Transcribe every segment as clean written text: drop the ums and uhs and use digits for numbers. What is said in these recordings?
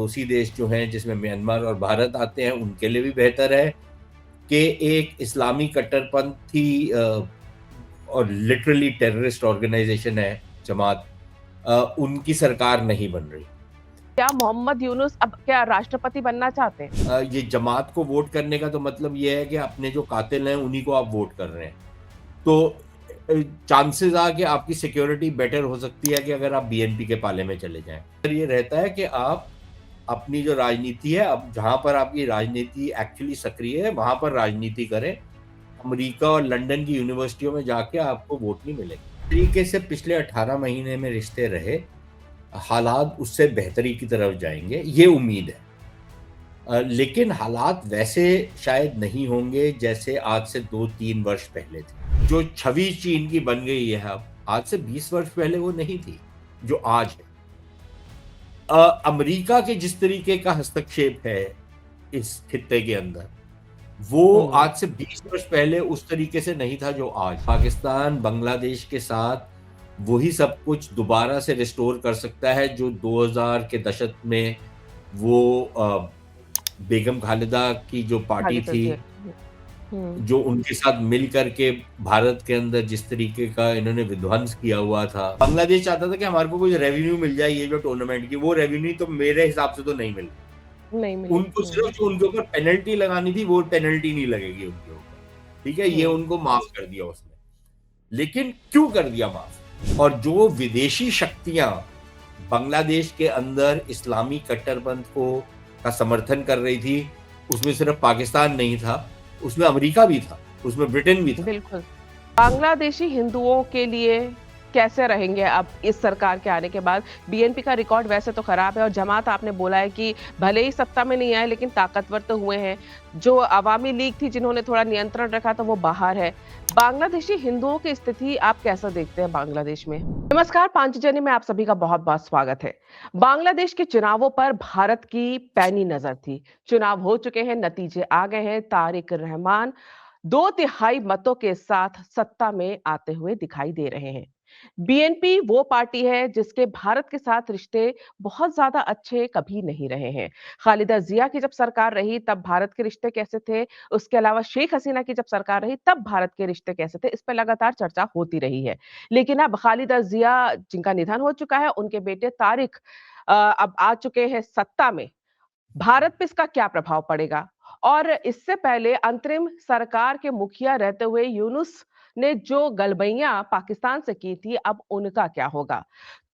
पड़ोसी देश जो हैं जिसमें म्यांमार और भारत आते हैं उनके लिए भी बेहतर है कि एक इस्लामी कट्टरपंथी और लिटरली टेररिस्ट ऑर्गेनाइजेशन है जमात, उनकी सरकार नहीं बन रही। क्या मोहम्मद यूनुस अब क्या राष्ट्रपति बनना चाहते हैं? ये जमात को वोट करने का तो मतलब ये है कि अपने जो कातिल हैं उन्हीं को आप वोट कर रहे हैं। तो चांसेस आ कि आपकी सिक्योरिटी बेटर हो सकती है कि अगर आप बीएनपी के पाले में चले जाएं। ये रहता है कि आप अपनी जो राजनीति है, अब जहां पर आपकी राजनीति एक्चुअली सक्रिय है वहां पर राजनीति करें। अमेरिका और लंदन की यूनिवर्सिटियों में जाके आपको वोट नहीं मिलेगा। तरीके से पिछले 18 महीने में रिश्ते रहे, हालात उससे बेहतरी की तरफ जाएंगे, ये उम्मीद है। लेकिन हालात वैसे शायद नहीं होंगे जैसे आज से 2-3 वर्ष पहले थे। जो छवि चीन की बन गई है अब, आज से 20 वर्ष पहले वो नहीं थी जो आज है। अमेरिका के जिस तरीके का हस्तक्षेप है इस खित्ते के अंदर, वो आज से 20 वर्ष पहले उस तरीके से नहीं था जो आज। पाकिस्तान बांग्लादेश के साथ वही सब कुछ दोबारा से रिस्टोर कर सकता है जो 2000 के दशक में वो बेगम खालिदा की जो पार्टी खालिदा थी, जिया। हुँ। जो उनके साथ मिल करके भारत के अंदर जिस तरीके का इन्होंने विध्वंस किया हुआ था। बांग्लादेश चाहता था कि हमारे को कुछ रेवेन्यू मिल जाए ये जो टूर्नामेंट की, वो रेवेन्यू तो मेरे हिसाब से तो नहीं मिल रही। नहीं मिली। उनको सिर्फ जो उनके ऊपर पेनल्टी लगानी थी वो पेनल्टी नहीं लगेगी उनके ऊपर। ठीक है? ये हुँ। उनको माफ कर दिया उसने। लेकिन क्यों कर दिया माफ? और जो विदेशी शक्तियां बांग्लादेश के अंदर इस्लामी कट्टरपंथ को का समर्थन कर रही थी, उसमें सिर्फ पाकिस्तान नहीं था, उसमें अमेरिका भी था, उसमें ब्रिटेन भी था। बिल्कुल। बांग्लादेशी हिंदुओं के लिए कैसे रहेंगे अब इस सरकार के आने के बाद? बीएनपी का रिकॉर्ड वैसे तो खराब है और जमात आपने बोला है कि भले ही सत्ता में नहीं आए लेकिन ताकतवर तो हुए हैं। जो अवामी लीग थी जिन्होंने थोड़ा नियंत्रण रखा था वो बाहर है। बांग्लादेशी हिंदुओं की स्थिति आप कैसा देखते हैं बांग्लादेश में? नमस्कार, पांचजनी में आप सभी का बहुत-बहुत स्वागत है। बांग्लादेश के चुनावों पर भारत की पैनी नजर थी। चुनाव हो चुके हैं, नतीजे आ गए हैं। तारिक रहमान 2/3 मतों के साथ सत्ता में आते हुए दिखाई दे रहे हैं। बीएनपी वो पार्टी है जिसके भारत के साथ रिश्ते बहुत ज्यादा अच्छे कभी नहीं रहे हैं। खालिदा जिया की जब सरकार रही तब भारत के रिश्ते कैसे थे, उसके अलावा शेख हसीना की जब सरकार रही तब भारत के रिश्ते कैसे थे, इस पर लगातार चर्चा होती रही है। लेकिन अब खालिदा जिया जिनका निधन हो चुका है, उनके बेटे तारिक अब आ चुके हैं सत्ता में। भारत पे इसका क्या प्रभाव पड़ेगा? और इससे पहले अंतरिम सरकार के मुखिया रहते हुए यूनुस ने जो गलबैयां पाकिस्तान से की थी, अब उनका क्या होगा?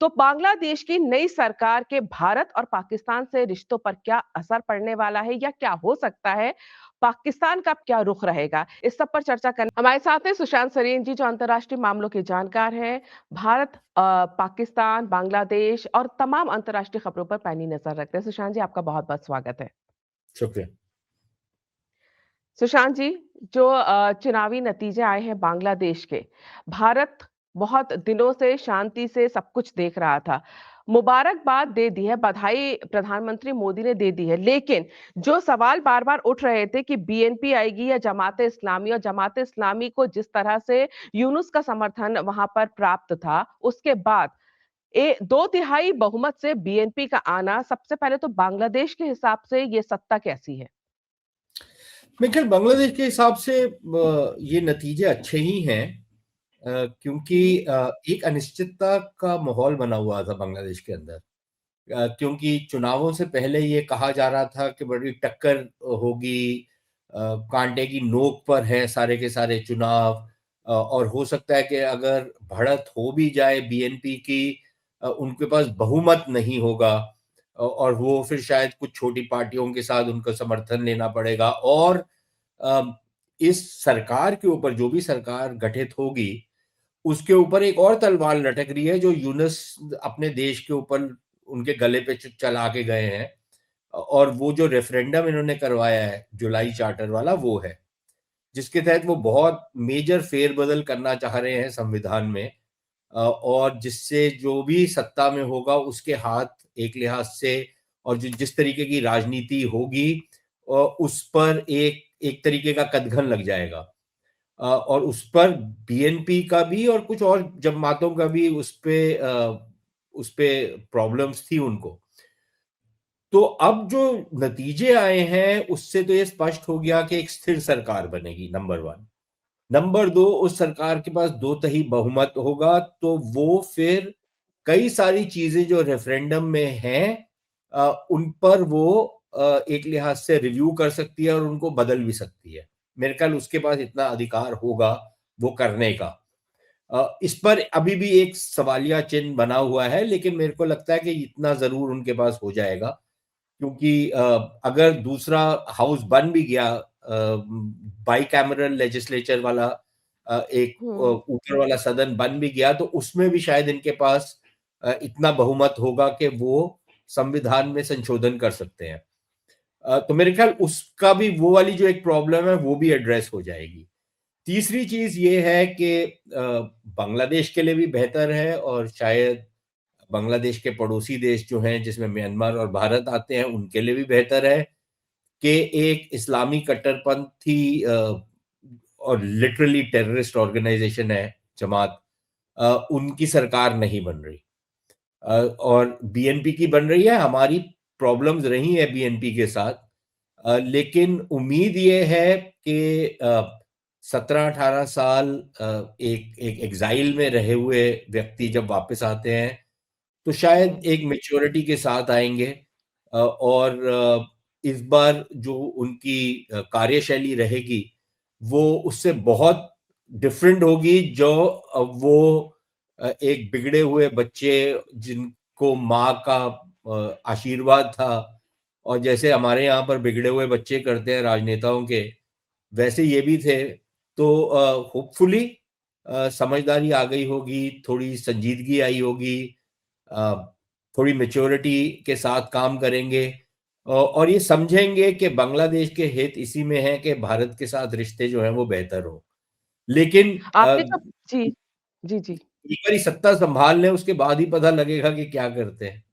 तो बांग्लादेश की नई सरकार के भारत और पाकिस्तान से रिश्तों पर क्या असर पड़ने वाला है या क्या हो सकता है? पाकिस्तान का क्या रुख रहेगा? इस सब पर चर्चा करने हमारे साथ हैं सुशांत सरीन जी, जो अंतर्राष्ट्रीय मामलों के जानकार हैं। भारत, पाकिस्तान, बांग्लादेश और तमाम अंतर्राष्ट्रीय खबरों पर पैनी नजर रखते हैं। सुशांत जी, आपका बहुत-बहुत स्वागत है। शुक्रिया। सुशांत जी, जो चुनावी नतीजे आए हैं बांग्लादेश के, भारत बहुत दिनों से शांति से सब कुछ देख रहा था। मुबारकबाद दे दी है, बधाई प्रधानमंत्री मोदी ने दे दी है, लेकिन जो सवाल बार-बार उठ रहे थे कि बीएनपी आएगी या जमाते इस्लामी, और जमाते इस्लामी को जिस तरह से यूनुस का समर्थन वहां पर प्राप्त था, उसके बाद 2/3 बहुमत से बीएनपी का आना, सबसे पहले तो बांग्लादेश के हिसाब से ये सत्ता कैसी है? मेरे ख्याल बांग्लादेश के हिसाब से ये नतीजे अच्छे ही हैं, क्योंकि हम्म। एक अनिश्चितता का माहौल बना हुआ था बांग्लादेश के अंदर। क्योंकि चुनावों से पहले ये कहा जा रहा था कि बड़ी टक्कर होगी, कांटे की नोक पर है सारे के सारे चुनाव, और हो सकता है कि अगर बढ़त हो भी जाए बीएनपी की, उनके पास बहुमत नहीं होगा, और वो फिर शायद कुछ छोटी पार्टियों के साथ उनका समर्थन लेना पड़ेगा, और अ, इस सरकार के ऊपर जो भी सरकार गठित होगी उसके ऊपर एक और तलवार लटक रही है जो यूनुस अपने देश के ऊपर उनके गले पे चला के गए हैं, और वो जो रेफरेंडम इन्होंने करवाया है जुलाई चार्टर वाला, वो है जिसके तहत वो बहुत मेजर फेरबदल करना चाह रहे हैं संविधान में, और जिससे जो भी सत्ता में होगा उसके हाथ एक लिहाज से, और जो जिस तरीके की राजनीति होगी उस पर एक एक तरीके का कदघन लग जाएगा, और उस पर बीएनपी का भी और कुछ और जमातों का भी उस पे प्रॉब्लम्स थी उनको। तो अब जो नतीजे आए हैं उससे तो ये स्पष्ट हो गया कि एक स्थिर सरकार बनेगी, नंबर वन। नंबर दो, उस सरकार के पास दो तिहाई बहुमत होगा, तो वो फिर कई सारी चीजें जो रेफरेंडम में हैं उन पर वो एक लिहाज से रिव्यू कर सकती है और उनको बदल भी सकती है। मेरे ख्याल उसके पास इतना अधिकार होगा वो करने का। इस पर अभी भी एक सवालिया चिन्ह बना हुआ है, लेकिन मेरे को लगता है कि इतना जरूर उनके पास हो जाएगा, क्योंकि अगर दूसरा हाउस बन भी गया, बाई कैमरल लेजिस्लेचर वाला एक हुँ। ऊपर वाला सदन बन भी गया, तो उसमें भी शायद इनके पास इतना बहुमत होगा कि वो संविधान में संशोधन कर सकते हैं। तो मेरे ख्याल उसका भी, वो वाली जो एक प्रॉब्लम है वो भी एड्रेस हो जाएगी। तीसरी चीज ये है कि बांग्लादेश के लिए भी बेहतर है, और शायद बांग्लादेश के पड़ोसी देश जो हैं जिसमें म्यांमार और भारत आते हैं उनके लिए भी बेहतर है कि एक इस्लामी कट्टरपंथी और लिटरली टेररिस्ट ऑर्गेनाइजेशन है जमात, उनकी सरकार नहीं बन रही, और बीएनपी की बन रही है। हमारी प्रॉब्लम्स रही है बीएनपी के साथ, लेकिन उम्मीद ये है कि 17-18 साल एक एक एग्जाइल में रहे हुए व्यक्ति जब वापस आते हैं तो शायद हुँ। एक मैच्योरिटी के साथ आएंगे, और इस बार जो उनकी कार्यशैली रहेगी वो उससे बहुत डिफरेंट होगी, जो वो एक बिगड़े हुए बच्चे जिनको माँ का आशीर्वाद था, और जैसे हमारे यहाँ पर बिगड़े हुए बच्चे करते हैं राजनेताओं के, वैसे ये भी थे। तो होपफुली समझदारी आ गई होगी, थोड़ी संजीदगी आई होगी, अ, थोड़ी मैच्योरिटी के साथ काम करेंगे, और ये समझेंगे कि बांग्लादेश के हित इसी में है कि भारत के साथ रिश्ते जो हैं वो बेहतर हो। लेकिन आपने जो जी। जी, जी। एक बारी सत्ता संभाल लें उसके बाद ही पता लगेगा कि क्या करते हैं।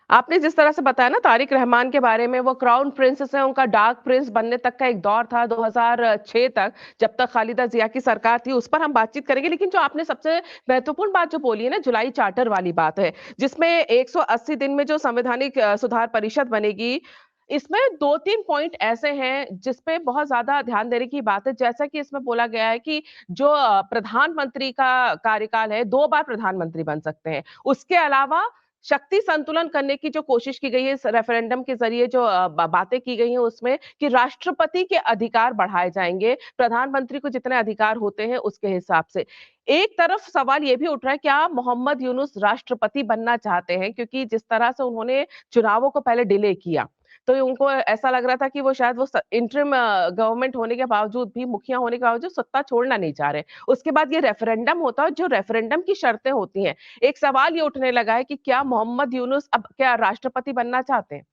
आपने जिस तरह से बताया ना तारिक रहमान के बारे में, वो क्राउन प्रिंस से उनका डार्क प्रिंस बनने तक का एक दौर था 2006 तक, जब तक खालिदा जिया की सरकार थी, उस पर हम बातचीत करेंगे। लेकिन जो आपने सबसे महत्वपूर्ण बात जो बोली है ना, जुलाई चार्टर वाली बात है, जिसमें 180 दिन में जो संवैधानिक सुधार परिषद बनेगी, इसमें 2-3 पॉइंट ऐसे हैं जिस पे बहुत ज़्यादा ध्यान देने की बात है। जैसा कि इसमें बोला गया है कि जो प्रधानमंत्री का कार्यकाल है, 2 बार प्रधानमंत्री बन सकते हैं। उसके अलावा शक्ति संतुलन करने की जो कोशिश की गई है इस रेफरेंडम के ज़रिए, जो बातें की गई हैं उसमें, कि राष्ट्रपति के अधिकार बढ़ाए जाएँगे, प्रधानमंत्री को जितने अधिकार होते हैं उसके हिसाब से। एक तरफ सवाल ये भी उठ रहा है, क्या मोहम्मद यूनुस राष्ट्रपति बनना चाहते हैं? क्योंकि जिस तरह से उन्होंने चुनावों को पहले डिले किया, तो उनको ऐसा लग रहा था कि वो शायद वो इंटरिम गवर्नमेंट होने के बावजूद भी, मुखिया होने के बावजूद सत्ता छोड़ना नहीं चाह रहे। उसके बाद ये रेफरेंडम होता है, जो रेफरेंडम की शर्तें होती हैं, एक सवाल ये उठने लगा है कि क्या मोहम्मद यूनुस अब क्या राष्ट्रपति बनना चाहते हैं?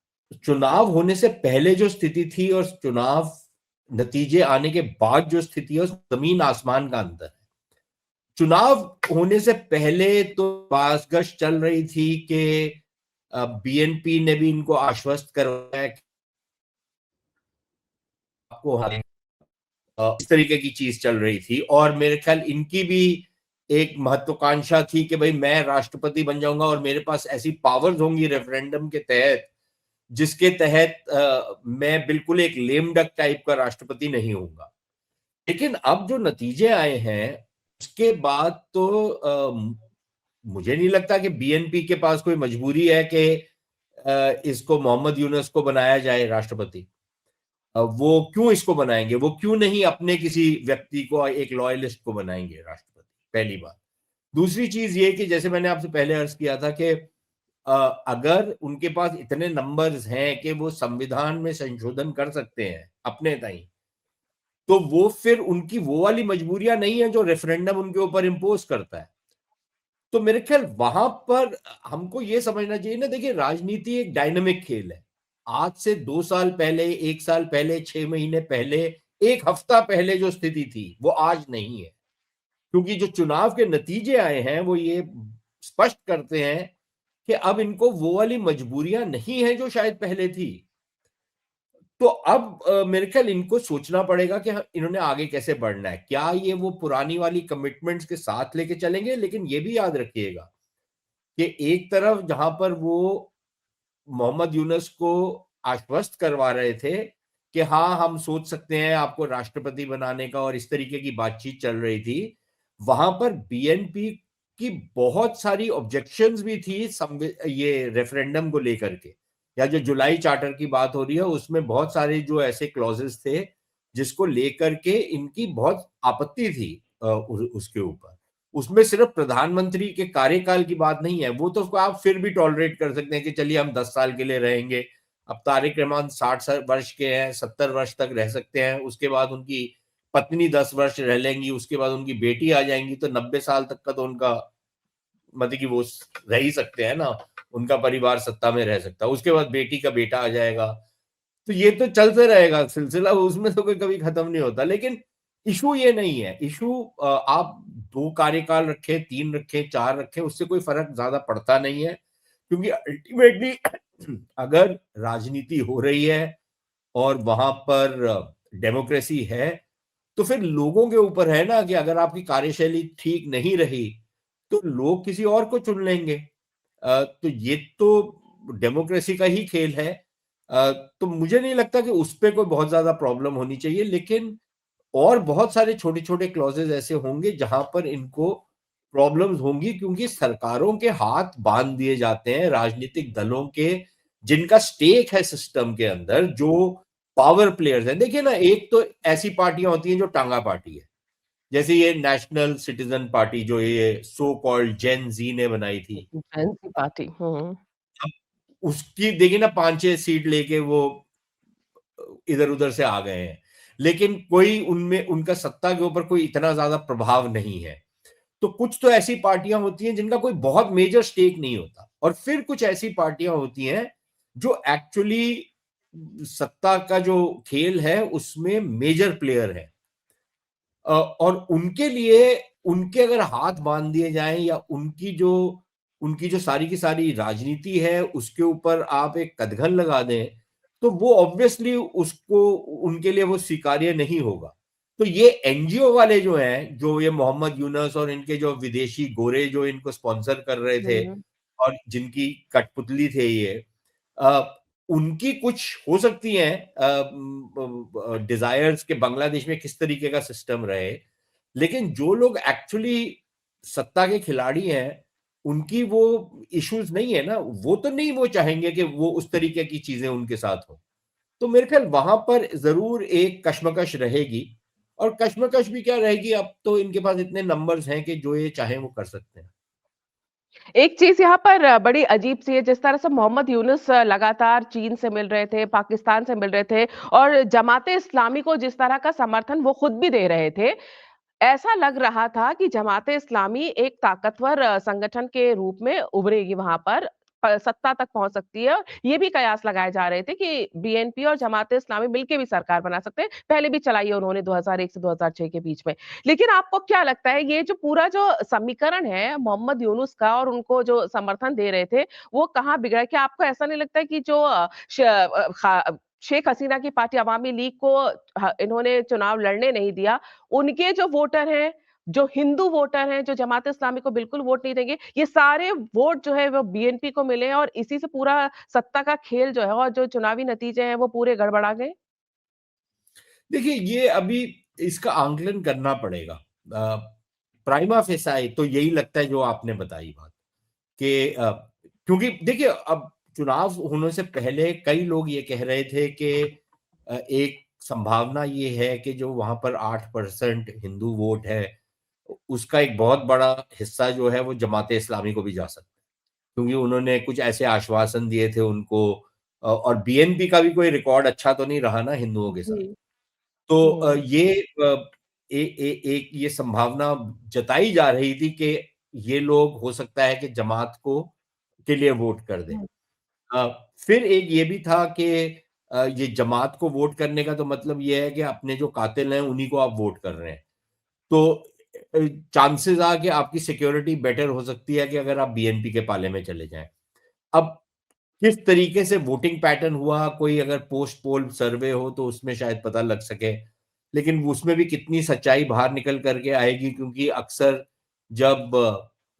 चुनाव होने से पहले जो स्थिति थी और चुनाव नतीजे आने के बाद जो स्थिति है, उस जमीन आसमान का अंतर है। चुनाव होने से पहले तो बाज़गश चल रही थी कि बीएनपी ने भी इनको आश्वस्त करवाया कि आपको इस तरीके की चीज चल रही थी, और मेरे ख्याल इनकी भी एक महत्वाकांक्षा थी कि भाई मैं राष्ट्रपति बन जाऊंगा और मेरे पास ऐसी पावर्स होंगी रेफरेंडम के तहत, जिसके तहत मैं बिल्कुल एक लेम डक टाइप का राष्ट्रपति नहीं होऊंगा। लेकिन अब जो नतीजे आए हैं उसके बाद तो मुझे नहीं लगता कि बीएनपी के पास कोई मजबूरी है कि इसको मोहम्मद यूनुस को बनाया जाए राष्ट्रपति। वो क्यों इसको बनाएंगे, वो क्यों नहीं अपने किसी व्यक्ति को, एक लॉयलिस्ट को बनाएंगे राष्ट्रपति, पहली बात। दूसरी चीज ये कि जैसे मैंने आपसे पहले अर्ज किया था कि अगर उनके पास इतने नंबर्स हैं कि वो संविधान में संशोधन कर सकते हैं अपने ताई, तो वो फिर उनकी वो वाली मजबूरियां नहीं है जो रेफरेंडम उनके ऊपर इम्पोज करता है। तो मेरे ख्याल वहां पर हमको ये समझना चाहिए ना, देखिए राजनीति एक डायनामिक खेल है। आज से 2 साल पहले, 1 साल पहले, 6 महीने पहले, एक हफ्ता पहले जो स्थिति थी वो आज नहीं है, क्योंकि जो चुनाव के नतीजे आए हैं वो ये स्पष्ट करते हैं कि अब इनको वो वाली मजबूरियां नहीं है जो शायद पहले थी। तो अब मेरे ख्याल इनको सोचना पड़ेगा कि इन्होंने आगे कैसे बढ़ना है। क्या ये वो पुरानी वाली कमिटमेंट्स के साथ लेके चलेंगे? लेकिन ये भी याद रखिएगा कि एक तरफ जहां पर वो मोहम्मद यूनुस को आश्वस्त करवा रहे थे कि हाँ, हम सोच सकते हैं आपको राष्ट्रपति बनाने का, और इस तरीके की बातचीत चल रही थी, वहां पर बीएनपी की बहुत सारी ऑब्जेक्शंस भी थी ये रेफरेंडम को लेकर के, या जो जुलाई चार्टर की बात हो रही है उसमें बहुत सारे जो ऐसे क्लॉजेस थे जिसको लेकर के इनकी बहुत आपत्ति थी उसके ऊपर। उसमें सिर्फ प्रधानमंत्री के कार्यकाल की बात नहीं है, वो तो उसको आप फिर भी टॉलरेट कर सकते हैं कि चलिए हम 10 साल के लिए रहेंगे। अब तारिक रहमान 60 वर्ष के हैं, 70 वर्ष तक रह सकते हैं, उसके बाद उनकी पत्नी 10 वर्ष रह लेंगी, उसके बाद उनकी बेटी आ जाएंगी, तो 90 साल तक का तो उनका मतलब कि वो रह ही सकते हैं ना, उनका परिवार सत्ता में रह सकता है। उसके बाद बेटी का बेटा आ जाएगा, तो ये तो चलते रहेगा सिलसिला, उसमें तो कोई कभी खत्म नहीं होता। लेकिन इशू ये नहीं है, इशू आप 2 कार्यकाल रखे, 3 रखे, 4 रखे, उससे कोई फर्क ज्यादा पड़ता नहीं है, क्योंकि अल्टीमेटली अगर राजनीति हो रही है और वहां पर डेमोक्रेसी है, तो फिर लोगों के ऊपर है ना कि अगर आपकी कार्यशैली ठीक नहीं रही तो लोग किसी और को चुन लेंगे। तो ये तो डेमोक्रेसी का ही खेल है। तो मुझे नहीं लगता कि उस पे कोई बहुत ज्यादा प्रॉब्लम होनी चाहिए, लेकिन और बहुत सारे छोटे छोटे क्लॉजेस ऐसे होंगे जहां पर इनको प्रॉब्लम्स होंगी, क्योंकि सरकारों के हाथ बांध दिए जाते हैं राजनीतिक दलों के, जिनका स्टेक है सिस्टम के अंदर, जो पावर प्लेयर्स हैं। देखिए ना, एक तो ऐसी पार्टियां होती हैं जो टांगा पार्टी है, जैसे ये नेशनल सिटीजन पार्टी जो ये सो कॉल्ड जेन जी ने बनाई थी। Fancy party. हुँ। अब उसकी देखिए ना 5-6 सीट लेके वो इधर उधर से आ गए हैं, लेकिन कोई उनमें उनका सत्ता के ऊपर कोई इतना ज्यादा प्रभाव नहीं है। तो कुछ तो ऐसी पार्टियां होती हैं जिनका कोई बहुत मेजर स्टेक नहीं होता, और फिर कुछ ऐसी पार्टियां होती हैं जो एक्चुअली सत्ता का जो खेल है उसमें मेजर प्लेयर है। और उनके लिए उनके अगर हाथ बांध दिए जाएं, या उनकी जो सारी की सारी राजनीति है उसके ऊपर आप एक कदघन लगा दें, तो वो ऑब्वियसली उसको उनके लिए वो स्वीकार्य नहीं होगा। तो ये एनजीओ वाले जो हैं, जो ये मोहम्मद यूनस और इनके जो विदेशी गोरे जो इनको स्पॉन्सर कर रहे थे हुँ। और जिनकी कठपुतली थे ये, अ, उनकी कुछ हो सकती हैं डिजायर्स के बांग्लादेश में किस तरीके का सिस्टम रहे, लेकिन जो लोग एक्चुअली सत्ता के खिलाड़ी हैं, उनकी वो इश्यूज नहीं है ना, वो तो नहीं वो चाहेंगे कि वो उस तरीके की चीजें उनके साथ हो। तो मेरे ख्याल वहां पर जरूर एक कश्मकश रहेगी, और कश्मकश भी क्या रहेगी, अब तो इनके पास इतने नंबर्स हैं कि जो ये चाहे वो कर सकते हैं। एक चीज़ यहाँ पर बड़ी अजीब-सी है, जिस तरह से मोहम्मद यूनुस लगातार चीन से मिल रहे थे, पाकिस्तान से मिल रहे थे और जमात-ए-इस्लामी को जिस तरह का समर्थन वो खुद भी दे रहे थे, ऐसा लग रहा था कि जमात-ए-इस्लामी एक ताकतवर संगठन के रूप में उभरेगी वहाँ पर, सत्ता तक पहुँच सकती है। और ये भी कयास लगाए जा रहे थे कि बीएनपी और जमात-ए-इस्लामी मिलके भी सरकार बना सकते हैं। पहले भी चलाई है उन्होंने 2001 से 2006 के बीच में। लेकिन आपको क्या लगता है ये जो पूरा जो समीकरण है मोहम्मद यूनुस का और उनको जो समर्थन दे रहे थे, वो कहाँ बिगड़ा? क्या आपको ऐसा नहीं लगता है कि जो शेख हसीना की पार्टी अवामी लीग को इन्होंने चुनाव लड़ने नहीं दिया, उनके जो वोटर हैं, जो हिंदू वोटर हैं, जो जमात इस्लामी को बिल्कुल वोट नहीं देंगे, ये सारे वोट जो है वो बीएनपी को मिले हैं और इसी से पूरा सत्ता का खेल जो है और जो चुनावी नतीजे हैं वो पूरे गड़बड़ा गए? देखिए, ये अभी इसका आंकलन करना पड़ेगा। प्राइमा फेसाई तो यही लगता है जो आपने बताई बात, कि क्योंकि देखिए, अब चुनाव होने से पहले कई लोग ये कह रहे थे कि एक संभावना ये है कि जो वहां पर 8% हिंदू वोट है, उसका एक बहुत बड़ा हिस्सा जो है वो जमाते इस्लामी को भी जा सकता है, क्योंकि उन्होंने कुछ ऐसे आश्वासन दिए थे उनको। और बीएनपी का भी कोई रिकॉर्ड अच्छा तो नहीं रहा ना हिंदुओं के साथ। जी। तो हुँ, एक ये संभावना जताई जा रही थी कि ये लोग हो सकता है कि जमात को के लिए वोट कर दें। हुँ, फिर एक ये भी था कि ये जमात को वोट करने का तो मतलब ये है कि अपने जो कातिल हैं उन्हीं को आप वोट कर रहे हैं। तो चांसेस आ कि आपकी सिक्योरिटी बेटर हो सकती है कि अगर आप बीएनपी के पाले में चले जाएं। अब किस तरीके से वोटिंग पैटर्न हुआ, कोई अगर पोस्ट पोल सर्वे हो तो उसमें शायद पता लग सके, लेकिन उसमें भी कितनी सच्चाई बाहर निकल करके आएगी, क्योंकि अक्सर जब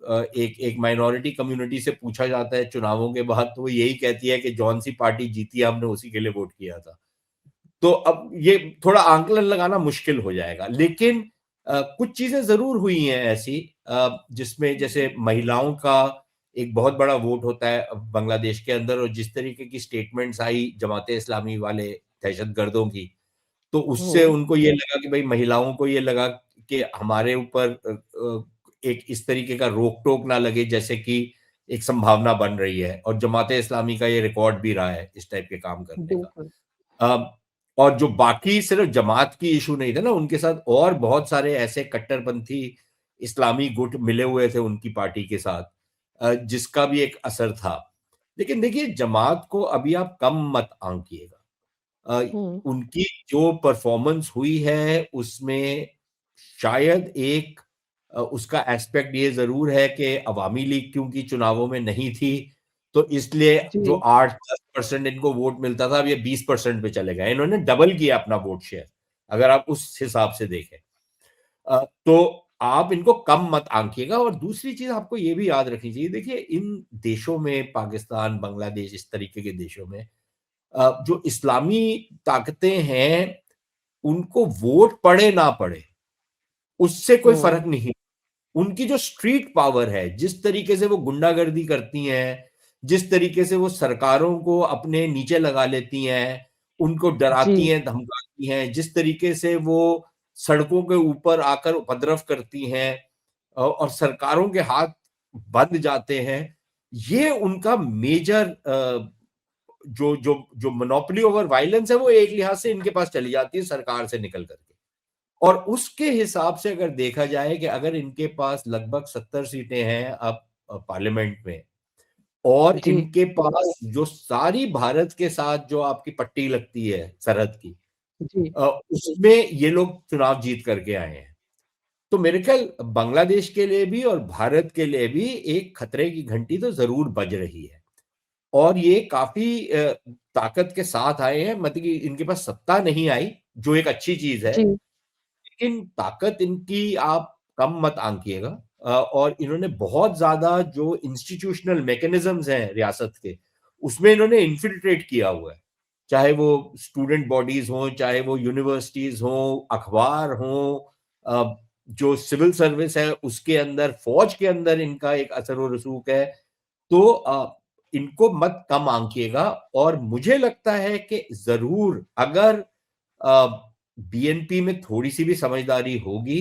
एक एक माइनॉरिटी कम्युनिटी से पूछा जाता है चुनावों के बाद, तो वो यही कहती है कि जौन सी पार्टी जीती है हमने उसी के लिए वोट किया था। तो अब ये थोड़ा आंकलन लगाना मुश्किल हो जाएगा, लेकिन कुछ चीजें जरूर हुई हैं ऐसी, जिसमें जैसे महिलाओं का एक बहुत बड़ा वोट होता है बांग्लादेश के अंदर, और जिस तरीके की स्टेटमेंट्स आई जमाते इस्लामी वाले दहशतगर्दों की, तो उससे हुँ, उनको ये लगा कि भाई महिलाओं को ये लगा कि हमारे ऊपर एक इस तरीके का रोक टोक ना लगे जैसे कि एक संभावना बन रही है, और जमाते इस्लामी का ये रिकॉर्ड भी रहा है इस टाइप के काम करने का। बिल्कुल। और जो बाकी सिर्फ जमात की इशू नहीं थे ना, उनके साथ और बहुत सारे ऐसे कट्टरपंथी इस्लामी गुट मिले हुए थे उनकी पार्टी के साथ, जिसका भी एक असर था। लेकिन देखिए, जमात को अभी आप कम मत आंकिएगा। अ, हुँ, उनकी जो परफॉर्मेंस हुई है उसमें शायद एक उसका एस्पेक्ट ये जरूर है कि अवामी लीग क्योंकि चुनावों में नहीं थी, तो इसलिए जो जी, 8-10% इनको वोट मिलता था, अब ये 20% पे चले गए। इन्होंने डबल किया अपना वोट शेयर, अगर आप उस हिसाब से देखें। तो आप इनको कम मत आंकिएगा। और दूसरी चीज आपको ये भी याद रखनी चाहिए, देखिए इन देशों में, पाकिस्तान, बांग्लादेश, इस तरीके के देशों में जो इस्लामी ताकतें हैं, उनको वोट पड़े ना पड़े उससे कोई हुँ, फर्क नहीं। उनकी जो स्ट्रीट पावर है, जिस तरीके से वो गुंडागर्दी करती हैं, जिस तरीके से वो सरकारों को अपने नीचे लगा लेती हैं, उनको डराती जी, हैं, धमकाती हैं, जिस तरीके से वो सड़कों के ऊपर आकर उपद्रव करती हैं, और सरकारों के हाथ बंद जाते हैं, ये उनका मेजर जो जो जो मोनोपोली ओवर वायलेंस है, वो एक लिहाज से इनके पास चली जाती है सरकार से निकल करके। और उसके हिसाब से अगर देखा जाए कि अगर इनके पास लगभग 70 सीटें हैं अब पार्लियामेंट में, और जी, इनके पास जो सारी भारत के साथ जो आपकी पट्टी लगती है सरहद की, जी, उसमें ये लोग चुनाव जीत करके आए हैं, तो मेरे ख्याल बांग्लादेश के लिए भी और भारत के लिए भी एक खतरे की घंटी तो जरूर बज रही है। और ये काफी ताकत के साथ आए हैं, मतलब कि इनके पास सत्ता नहीं आई, जो एक अच्छी चीज है, जी, लेकिन ताकत इनकी आप कम मत आंकिएगा। और इन्होंने बहुत ज्यादा जो इंस्टीट्यूशनल मैकेनिज्म्स हैं रियासत के, उसमें इन्होंने इन्फिल्ट्रेट किया हुआ है। चाहे वो स्टूडेंट बॉडीज हों, चाहे वो यूनिवर्सिटीज हों, अखबार हों, जो सिविल सर्विस है उसके अंदर, फौज के अंदर इनका एक असर और रसूख है। तो इनको मत कम आंकिएगा। और मुझे लगता है कि जरूर अगर बीएनपी में थोड़ी सी भी समझदारी होगी,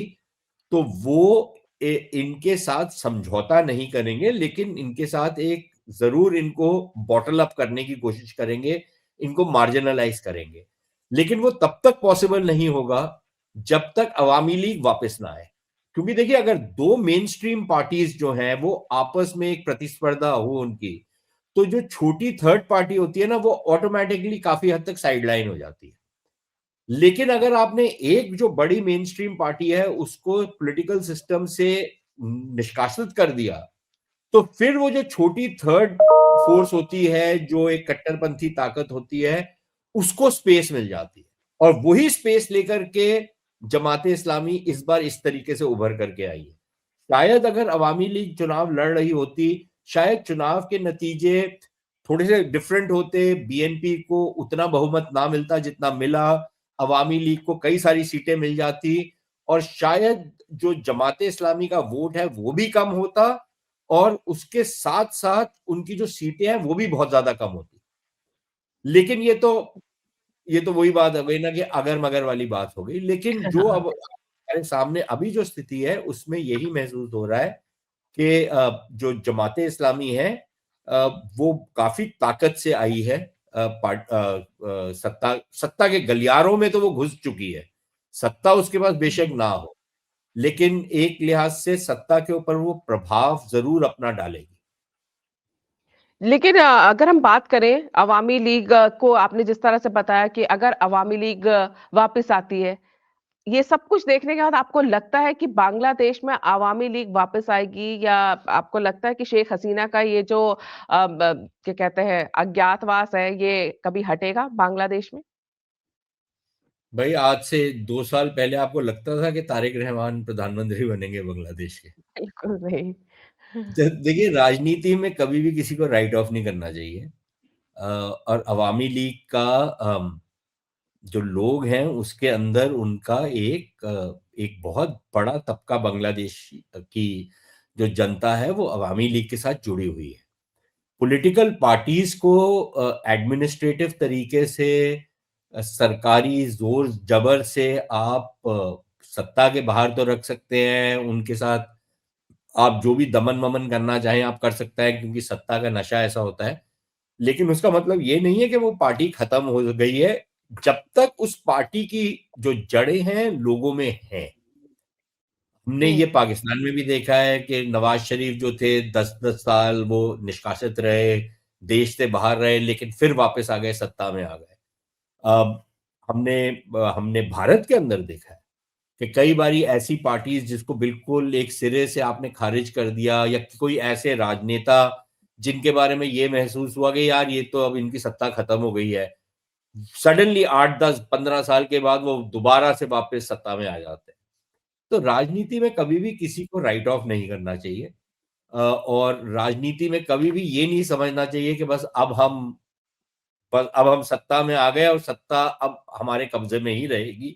तो वो इनके साथ समझौता नहीं करेंगे, लेकिन इनके साथ एक जरूर इनको बॉटल अप करने की कोशिश करेंगे, इनको मार्जिनलाइज करेंगे। लेकिन वो तब तक पॉसिबल नहीं होगा जब तक अवामी लीग वापस ना आए। क्योंकि देखिए, अगर दो मेन स्ट्रीम पार्टीज जो हैं वो आपस में एक प्रतिस्पर्धा हो उनकी, तो जो छोटी थर्ड पार्टी होती है ना, वो ऑटोमेटिकली काफी हद तक साइडलाइन हो जाती है। लेकिन अगर आपने एक जो बड़ी मेन स्ट्रीम पार्टी है उसको पॉलिटिकल सिस्टम से निष्कासित कर दिया, तो फिर वो जो छोटी थर्ड फोर्स होती है, जो एक कट्टरपंथी ताकत होती है, उसको स्पेस मिल जाती है। और वही स्पेस लेकर के जमाते इस्लामी इस बार इस तरीके से उभर करके आई है। शायद अगर अवामी लीग चुनाव लड़ रही होती, शायद चुनाव के नतीजे थोड़े से डिफरेंट होते, बीएनपी को उतना बहुमत ना मिलता जितना मिला, अवामी लीग को कई सारी सीटें मिल जाती, और शायद जो जमाते इस्लामी का वोट है वो भी कम होता, और उसके साथ साथ उनकी जो सीटें हैं वो भी बहुत ज्यादा कम होती। लेकिन ये तो वही बात हो गई ना कि अगर मगर वाली बात हो गई। लेकिन जो हाँ। अब हमारे सामने अभी जो स्थिति है उसमें यही महसूस हो रहा है कि जो जमाते इस्लामी है, अ, वो काफी ताकत से आई है। सत्ता सत्ता के गलियारों में तो वो घुस चुकी है। सत्ता उसके पास बेशक ना हो, लेकिन एक लिहाज से सत्ता के ऊपर वो प्रभाव जरूर अपना डालेगी। लेकिन अगर हम बात करें अवामी लीग को आपने जिस तरह से बताया कि अगर अवामी लीग वापस आती है, ये सब कुछ देखने के बाद आपको लगता है कि बांग्लादेश में अवामी लीग वापस आएगी या आपको लगता है कि शेख हसीना का ये जो क्या कहते हैं अज्ञातवास है ये कभी हटेगा बांग्लादेश में? भाई, आज से 2 साल पहले आपको लगता था कि तारिक रहमान प्रधानमंत्री बनेंगे बांग्लादेश के? बिल्कुल नहीं। देखिए, राजनीति में कभी भी किसी को राइट ऑफ नहीं करना चाहिए। और अवामी लीग का जो लोग हैं उसके अंदर उनका एक बहुत बड़ा तबका बांग्लादेश की जो जनता है वो अवामी लीग के साथ जुड़ी हुई है। पॉलिटिकल पार्टीज को एडमिनिस्ट्रेटिव तरीके से सरकारी जोर जबर से आप सत्ता के बाहर तो रख सकते हैं, उनके साथ आप जो भी दमन वमन करना चाहें आप कर सकते हैं, क्योंकि सत्ता का नशा ऐसा होता है। लेकिन उसका मतलब ये नहीं है कि वो पार्टी खत्म हो गई है, जब तक उस पार्टी की जो जड़ें हैं लोगों में हैं। हमने ये हुँ, पाकिस्तान में भी देखा है कि नवाज शरीफ जो थे 10-10 साल वो निष्कासित रहे, देश से बाहर रहे, लेकिन फिर वापस आ गए, सत्ता में आ गए। अब हमने हमने भारत के अंदर देखा है कि कई बारी ऐसी पार्टीज जिसको बिल्कुल एक सिरे से आपने खारिज कर दिया, या कोई ऐसे राजनेता जिनके बारे में ये महसूस हुआ कि यार ये तो अब इनकी सत्ता खत्म हो गई है, सडनली 8-10-15 साल के बाद वो दोबारा से वापस सत्ता में आ जाते हैं। तो राजनीति में कभी भी किसी को राइट ऑफ नहीं करना चाहिए। और राजनीति में कभी भी ये नहीं समझना चाहिए कि बस अब हम सत्ता में आ गए और सत्ता अब हमारे कब्जे में ही रहेगी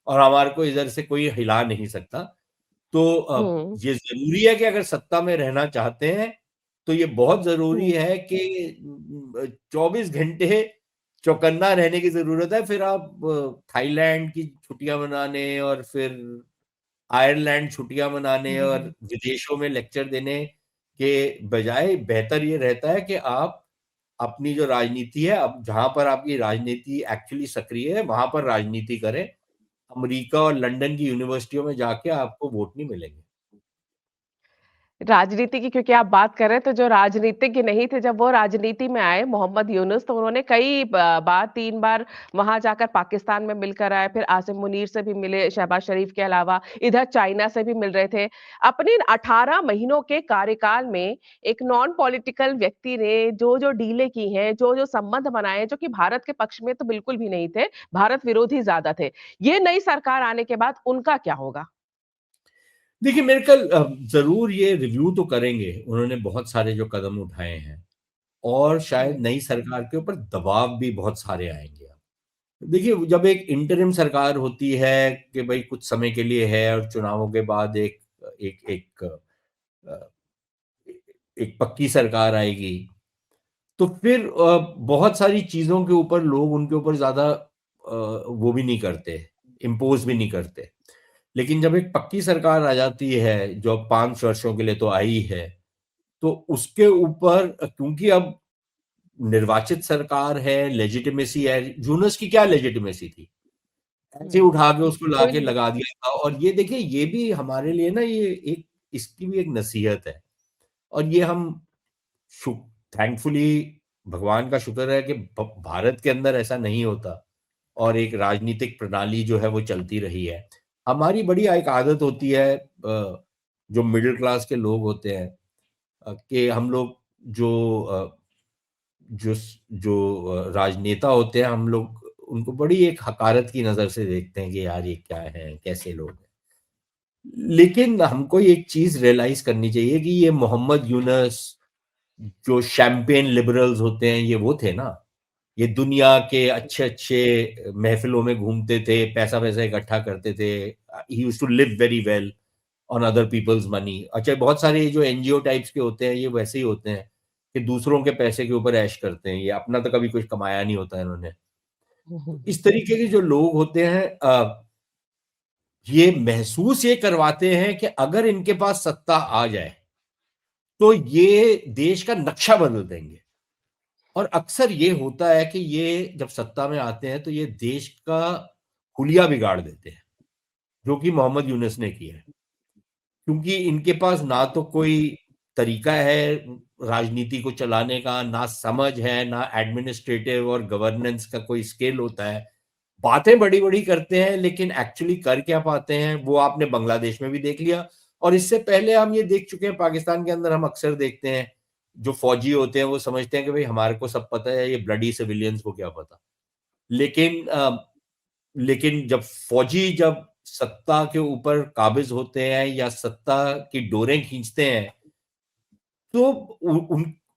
और हमारे को इधर से कोई हिला नहीं सकता। तो हुँ, ये ज़रूरी है कि अगर सत्ता में रहना चाहते हैं, तो ये बहुत ज़रूरी हुँ, है कि 24 घंटे चौकन्ना रहने की ज़रूरत है। फिर आप थाईलैंड की छुट्टियाँ मनाने और फिर आयरलैंड छुट्टियाँ मनाने और हुँ। विदेशों में लेक्चर देने के बजाय बेहतर ये रहता है कि आप अपनी जो राजनीति है, अब जहाँ पर आपकी राजनीति एक्चुअली सक्रिय है, वहाँ पर राजनीति करें। अमेरिका और लंदन की यूनिवर्सिटियों में जाके आपको वोट नहीं मिलेंगे। राजनीति की क्योंकि आप बात कर रहे हैं, तो जो राजनीतिज्ञ नहीं थे, जब वो राजनीति में आए, मोहम्मद यूनुस, तो उन्होंने कई बार 3 बार वहाँ जाकर पाकिस्तान में मिलकर आए, फिर आसिम मुनीर से भी मिले, शहबाज शरीफ के अलावा, इधर चाइना से भी मिल रहे थे। अपने इन 18 महीनों के कार्यकाल में एक नॉन पॉलिटिकल व्यक्ति ने जो-जो डीलें की हैं, जो-जो संबंध बनाए हैं, जो कि भारत के पक्ष में तो बिल्कुल भी नहीं थे, भारत विरोधी ज़्यादा थे। ये नई सरकार आने के बाद उनका क्या होगा? देखिए, मेरे ख़्याल ज़रूर ये रिव्यू तो करेंगे, उन्होंने बहुत सारे जो कदम उठाए हैं और शायद हुँ, नई सरकार के ऊपर दबाव भी बहुत सारे आएँगे अब। देखिए, जब एक इंटरिम सरकार होती है कि भई कुछ समय के लिए है और चुनावों के बाद एक एक अ, एक पक्की सरकार आएगी, तो फिर बहुत सारी चीज़ों के ऊपर लोग उनके ऊपर ज़्यादा वो भी नहीं करते, इम्पोज़ भी नहीं करते। लेकिन जब एक पक्की सरकार आ जाती है, जो 5 वर्षों के लिए तो आई है, तो उसके ऊपर क्योंकि अब निर्वाचित सरकार है, लेजिटिमेसी है, यूनुस की क्या लेजिटिमेसी थी? ऐसे ही हुँ। उठा के उसको कोई लाके नहीं। लगा दिया था। और ये देखिए, ये भी हमारे लिए ना ये एक इसकी भी एक नसीहत है। और ये हम शु थैंकफुली भगवान का शुक्र है कि भारत के अंदर ऐसा नहीं होता और एक राजनीतिक प्रणाली जो है वो चलती रही है। हमारी बड़ी एक आदत होती है, जो मिडिल क्लास के लोग होते हैं, कि हम लोग जो अ, जो राजनेता होते हैं, हम लोग उनको बड़ी एक हकारत की नज़र से देखते हैं कि यार ये क्या है, कैसे लोग हैं। लेकिन हमको एक चीज़ रियलाइज़ करनी चाहिए कि ये मोहम्मद यूनुस, जो शैंपेन लिबरल्स होते हैं, ये वो थे ना। ये दुनिया के अच्छे-अच्छे महफ़िलों में घूमते थे, पैसा-वैसा इकट्ठा करते थे। He used to live very well on other people's money. अच्छा, बहुत सारे ये जो एनजीओ टाइप्स के होते हैं, ये वैसे ही होते हैं कि दूसरों के पैसे के ऊपर ऐश करते हैं। ये अपना तो कभी कुछ कमाया नहीं होता इन्होंने। हुँ, तो हुँ, इस तरीके के जो लोग होते हैं, ये महसूस ये करवाते हैं कि अगर इनके पास सत्ता आ जाए, तो ये देश का नक्शा बदल देंगे। और अक्सर ये होता है कि ये जब सत्ता में आते हैं, तो ये देश का हुलिया बिगाड़ देते हैं, जो कि मोहम्मद यूनुस ने किया है। क्योंकि इनके पास ना तो कोई तरीका है राजनीति को चलाने का, ना समझ है, ना एडमिनिस्ट्रेटिव और गवर्नेंस का कोई स्किल होता है। बातें बड़ी-बड़ी करते हैं, लेकिन एक्चुअली कर क्या पाते हैं, वो आपने बांग्लादेश में भी देख लिया। और इससे पहले हम ये देख चुके हैं, पाकिस्तान के अंदर हम अक्सर देखते हैं, जो फौजी होते हैं, वो समझते हैं कि भई हमारे को सब पता है, ये ब्लडी सिविलियंस को क्या पता। लेकिन लेकिन जब सत्ता के ऊपर काबिज़ होते हैं या सत्ता की डोरें खींचते हैं, तो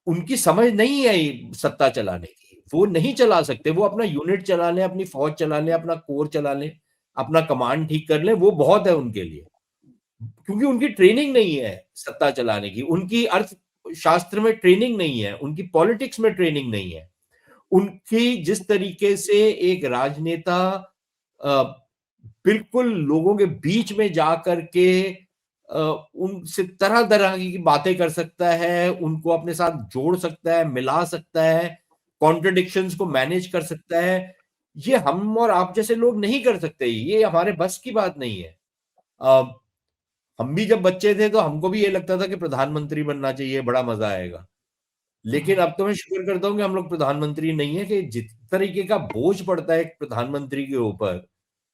उनकी समझ नहीं है सत्ता चलाने की, वो नहीं चला सकते, वो अपना यूनिट चला लें, अपनी फौज चला लें, अपना कोर चला लें, अपना कमांड ठीक कर लें, वो बहुत है उनके लिए, क्योंकि उनकी ट्रेनिंग नहीं है सत्ता चलाने की, उनकी अर्थशास्त्र में ट्रेनिंग नहीं है, उनकी पॉलिटिक्स में ट्रेनिंग नहीं है, उनकी जिस तरीके से एक राजनेता बिल्कुल लोगों के बीच में जा करके उनसे तरह-तरह की बातें कर सकता है, उनको अपने साथ जोड़ सकता है, मिला सकता है, कॉन्ट्रडिक्शंस को मैनेज कर सकता है। ये हम और आप जैसे लोग नहीं कर सकते, ये हमारे बस की बात नहीं है। अ, हम भी जब बच्चे थे तो हमको भी ये लगता था कि प्रधानमंत्री बनना चाहिए, बड़ा मज़ा आएगा। लेकिन अब तो मैं शुक्र करता हूँ कि हम लोग प्रधानमंत्री नहीं है, कि जिस तरीके का बोझ पड़ता है एक प्रधानमंत्री के ऊपर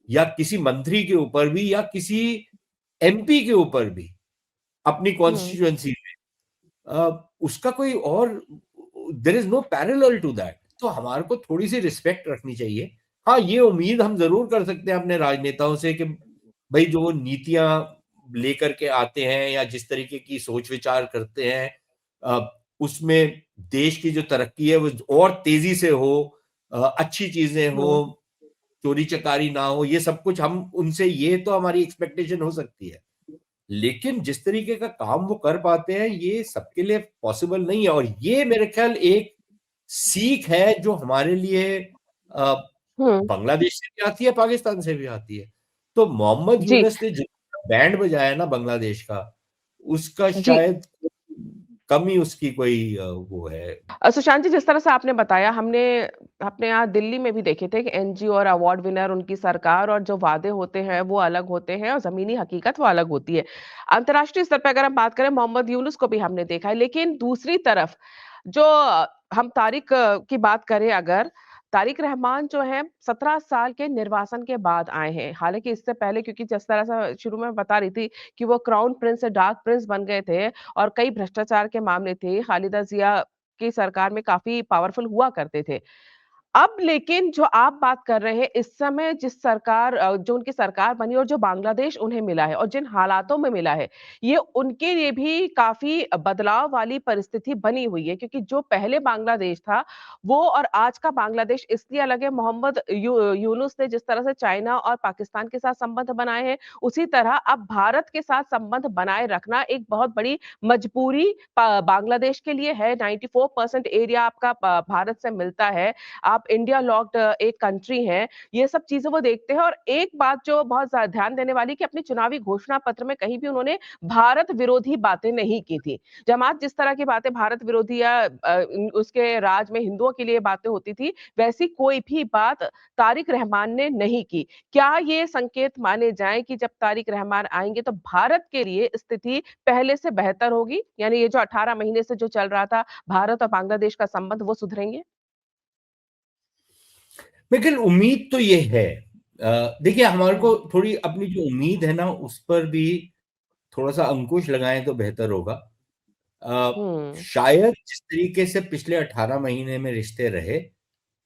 या किसी मंत्री के ऊपर भी या किसी एमपी के ऊपर भी अपनी हुँ। कॉन्स्टिट्यूएंसी में, उसका कोई और there is no parallel to that. तो हमारे को थोड़ी सी रिस्पेक्ट रखनी चाहिए। हाँ, ये उम्मीद हम जरूर कर सकते हैं अपने राजनेताओं से कि भाई जो वो नीतियां लेकर के आते हैं या जिस तरीके की सोच विचार करते हैं, उसमें देश की जो तरक्की है वो और तेजी से हो, अच्छी चीजें हो, हुँ। चोरी चकारी ना हो, ये सब कुछ हम उनसे, ये तो हमारी एक्सपेक्टेशन हो सकती है। लेकिन जिस तरीके का काम वो कर पाते हैं, ये सबके लिए पॉसिबल नहीं है, और ये मेरे ख्याल एक सीख है जो हमारे लिए अ, हुँ। बांग्लादेश से भी आती है, पाकिस्तान से भी आती है। तो मोहम्मद जी, यूनुस ने जो बैंड बजाया ना बांग्लादेश का, उसका जी। शायद कम ही उसकी कोई वो है। सुशांत जी, जिस तरह से आपने बताया, हमने अपने यहाँ दिल्ली में भी देखे थे कि एनजीओ और अवार्ड विनर, उनकी सरकार और जो वादे होते हैं, वो अलग होते हैं और ज़मीनी हकीकत वो अलग होती है। अंतर्राष्ट्रीय स्तर पे अगर हम बात करें, मोहम्मद यूनुस को भी हमने देखा है, लेकिन दूसरी तरफ जो हम तारिक की बात करें अगर, तारिक रहमान जो हैं 17 साल के निर्वासन के बाद आए हैं। हालाँकि इससे पहले, क्योंकि जिस तरह से शुरू में बता रही थी कि वो क्राउन प्रिंस से डार्क प्रिंस बन गए थे और कई भ्रष्टाचार के मामले थे, खालिदा ज़िया की सरकार में काफ़ी पावरफुल हुआ करते थे। अब लेकिन जो आप बात कर रहे हैं, इस समय जिस सरकार जो उनकी सरकार बनी और जो बांग्लादेश उन्हें मिला है और जिन हालातों में मिला है, ये उनके लिए भी काफ़ी बदलाव वाली परिस्थिति बनी हुई है, क्योंकि जो पहले बांग्लादेश था, वो और आज का बांग्लादेश इसलिए अलग है। मोहम्मद यूनुस ने जिस तरह से चाइना और पाकिस्तान के साथ संबंध बनाए हैं, उसी तरह अब भारत के साथ संबंध बनाए रखना एक बहुत बड़ी मजबूरी बांग्लादेश के लिए है। 94% एरिया आपका भारत से मिलता है। आप इंडिया लॉक्ड एक कंट्री है, ये सब चीज़ें वो देखते हैं। और एक बात जो बहुत ध्यान देने वाली, कि अपने चुनावी घोषणा पत्र में कहीं भी उन्होंने भारत विरोधी बातें नहीं की थी। जमात जिस तरह की बातें भारत विरोधी या उसके राज में हिंदुओं के लिए बातें होती थी, वैसी कोई भी बात तारिक रहमान ने नहीं की। क्या ये संकेत माने जाएँ कि जब तारिक रहमान आएँगे तो भारत के लिए स्थिति पहले से बेहतर होगी? यानी ये जो 18 महीने से जो चल रहा था, भारत और बांग्लादेश का संबंध, वो सुधरेंगे? लेकिन उम्मीद तो ये है। देखिए, हमारे हुँ। को थोड़ी अपनी जो उम्मीद है ना, उस पर भी थोड़ा-सा अंकुश लगाएँ तो बेहतर होगा। हुँ। शायद जिस तरीके से पिछले 18 महीने में रिश्ते रहे,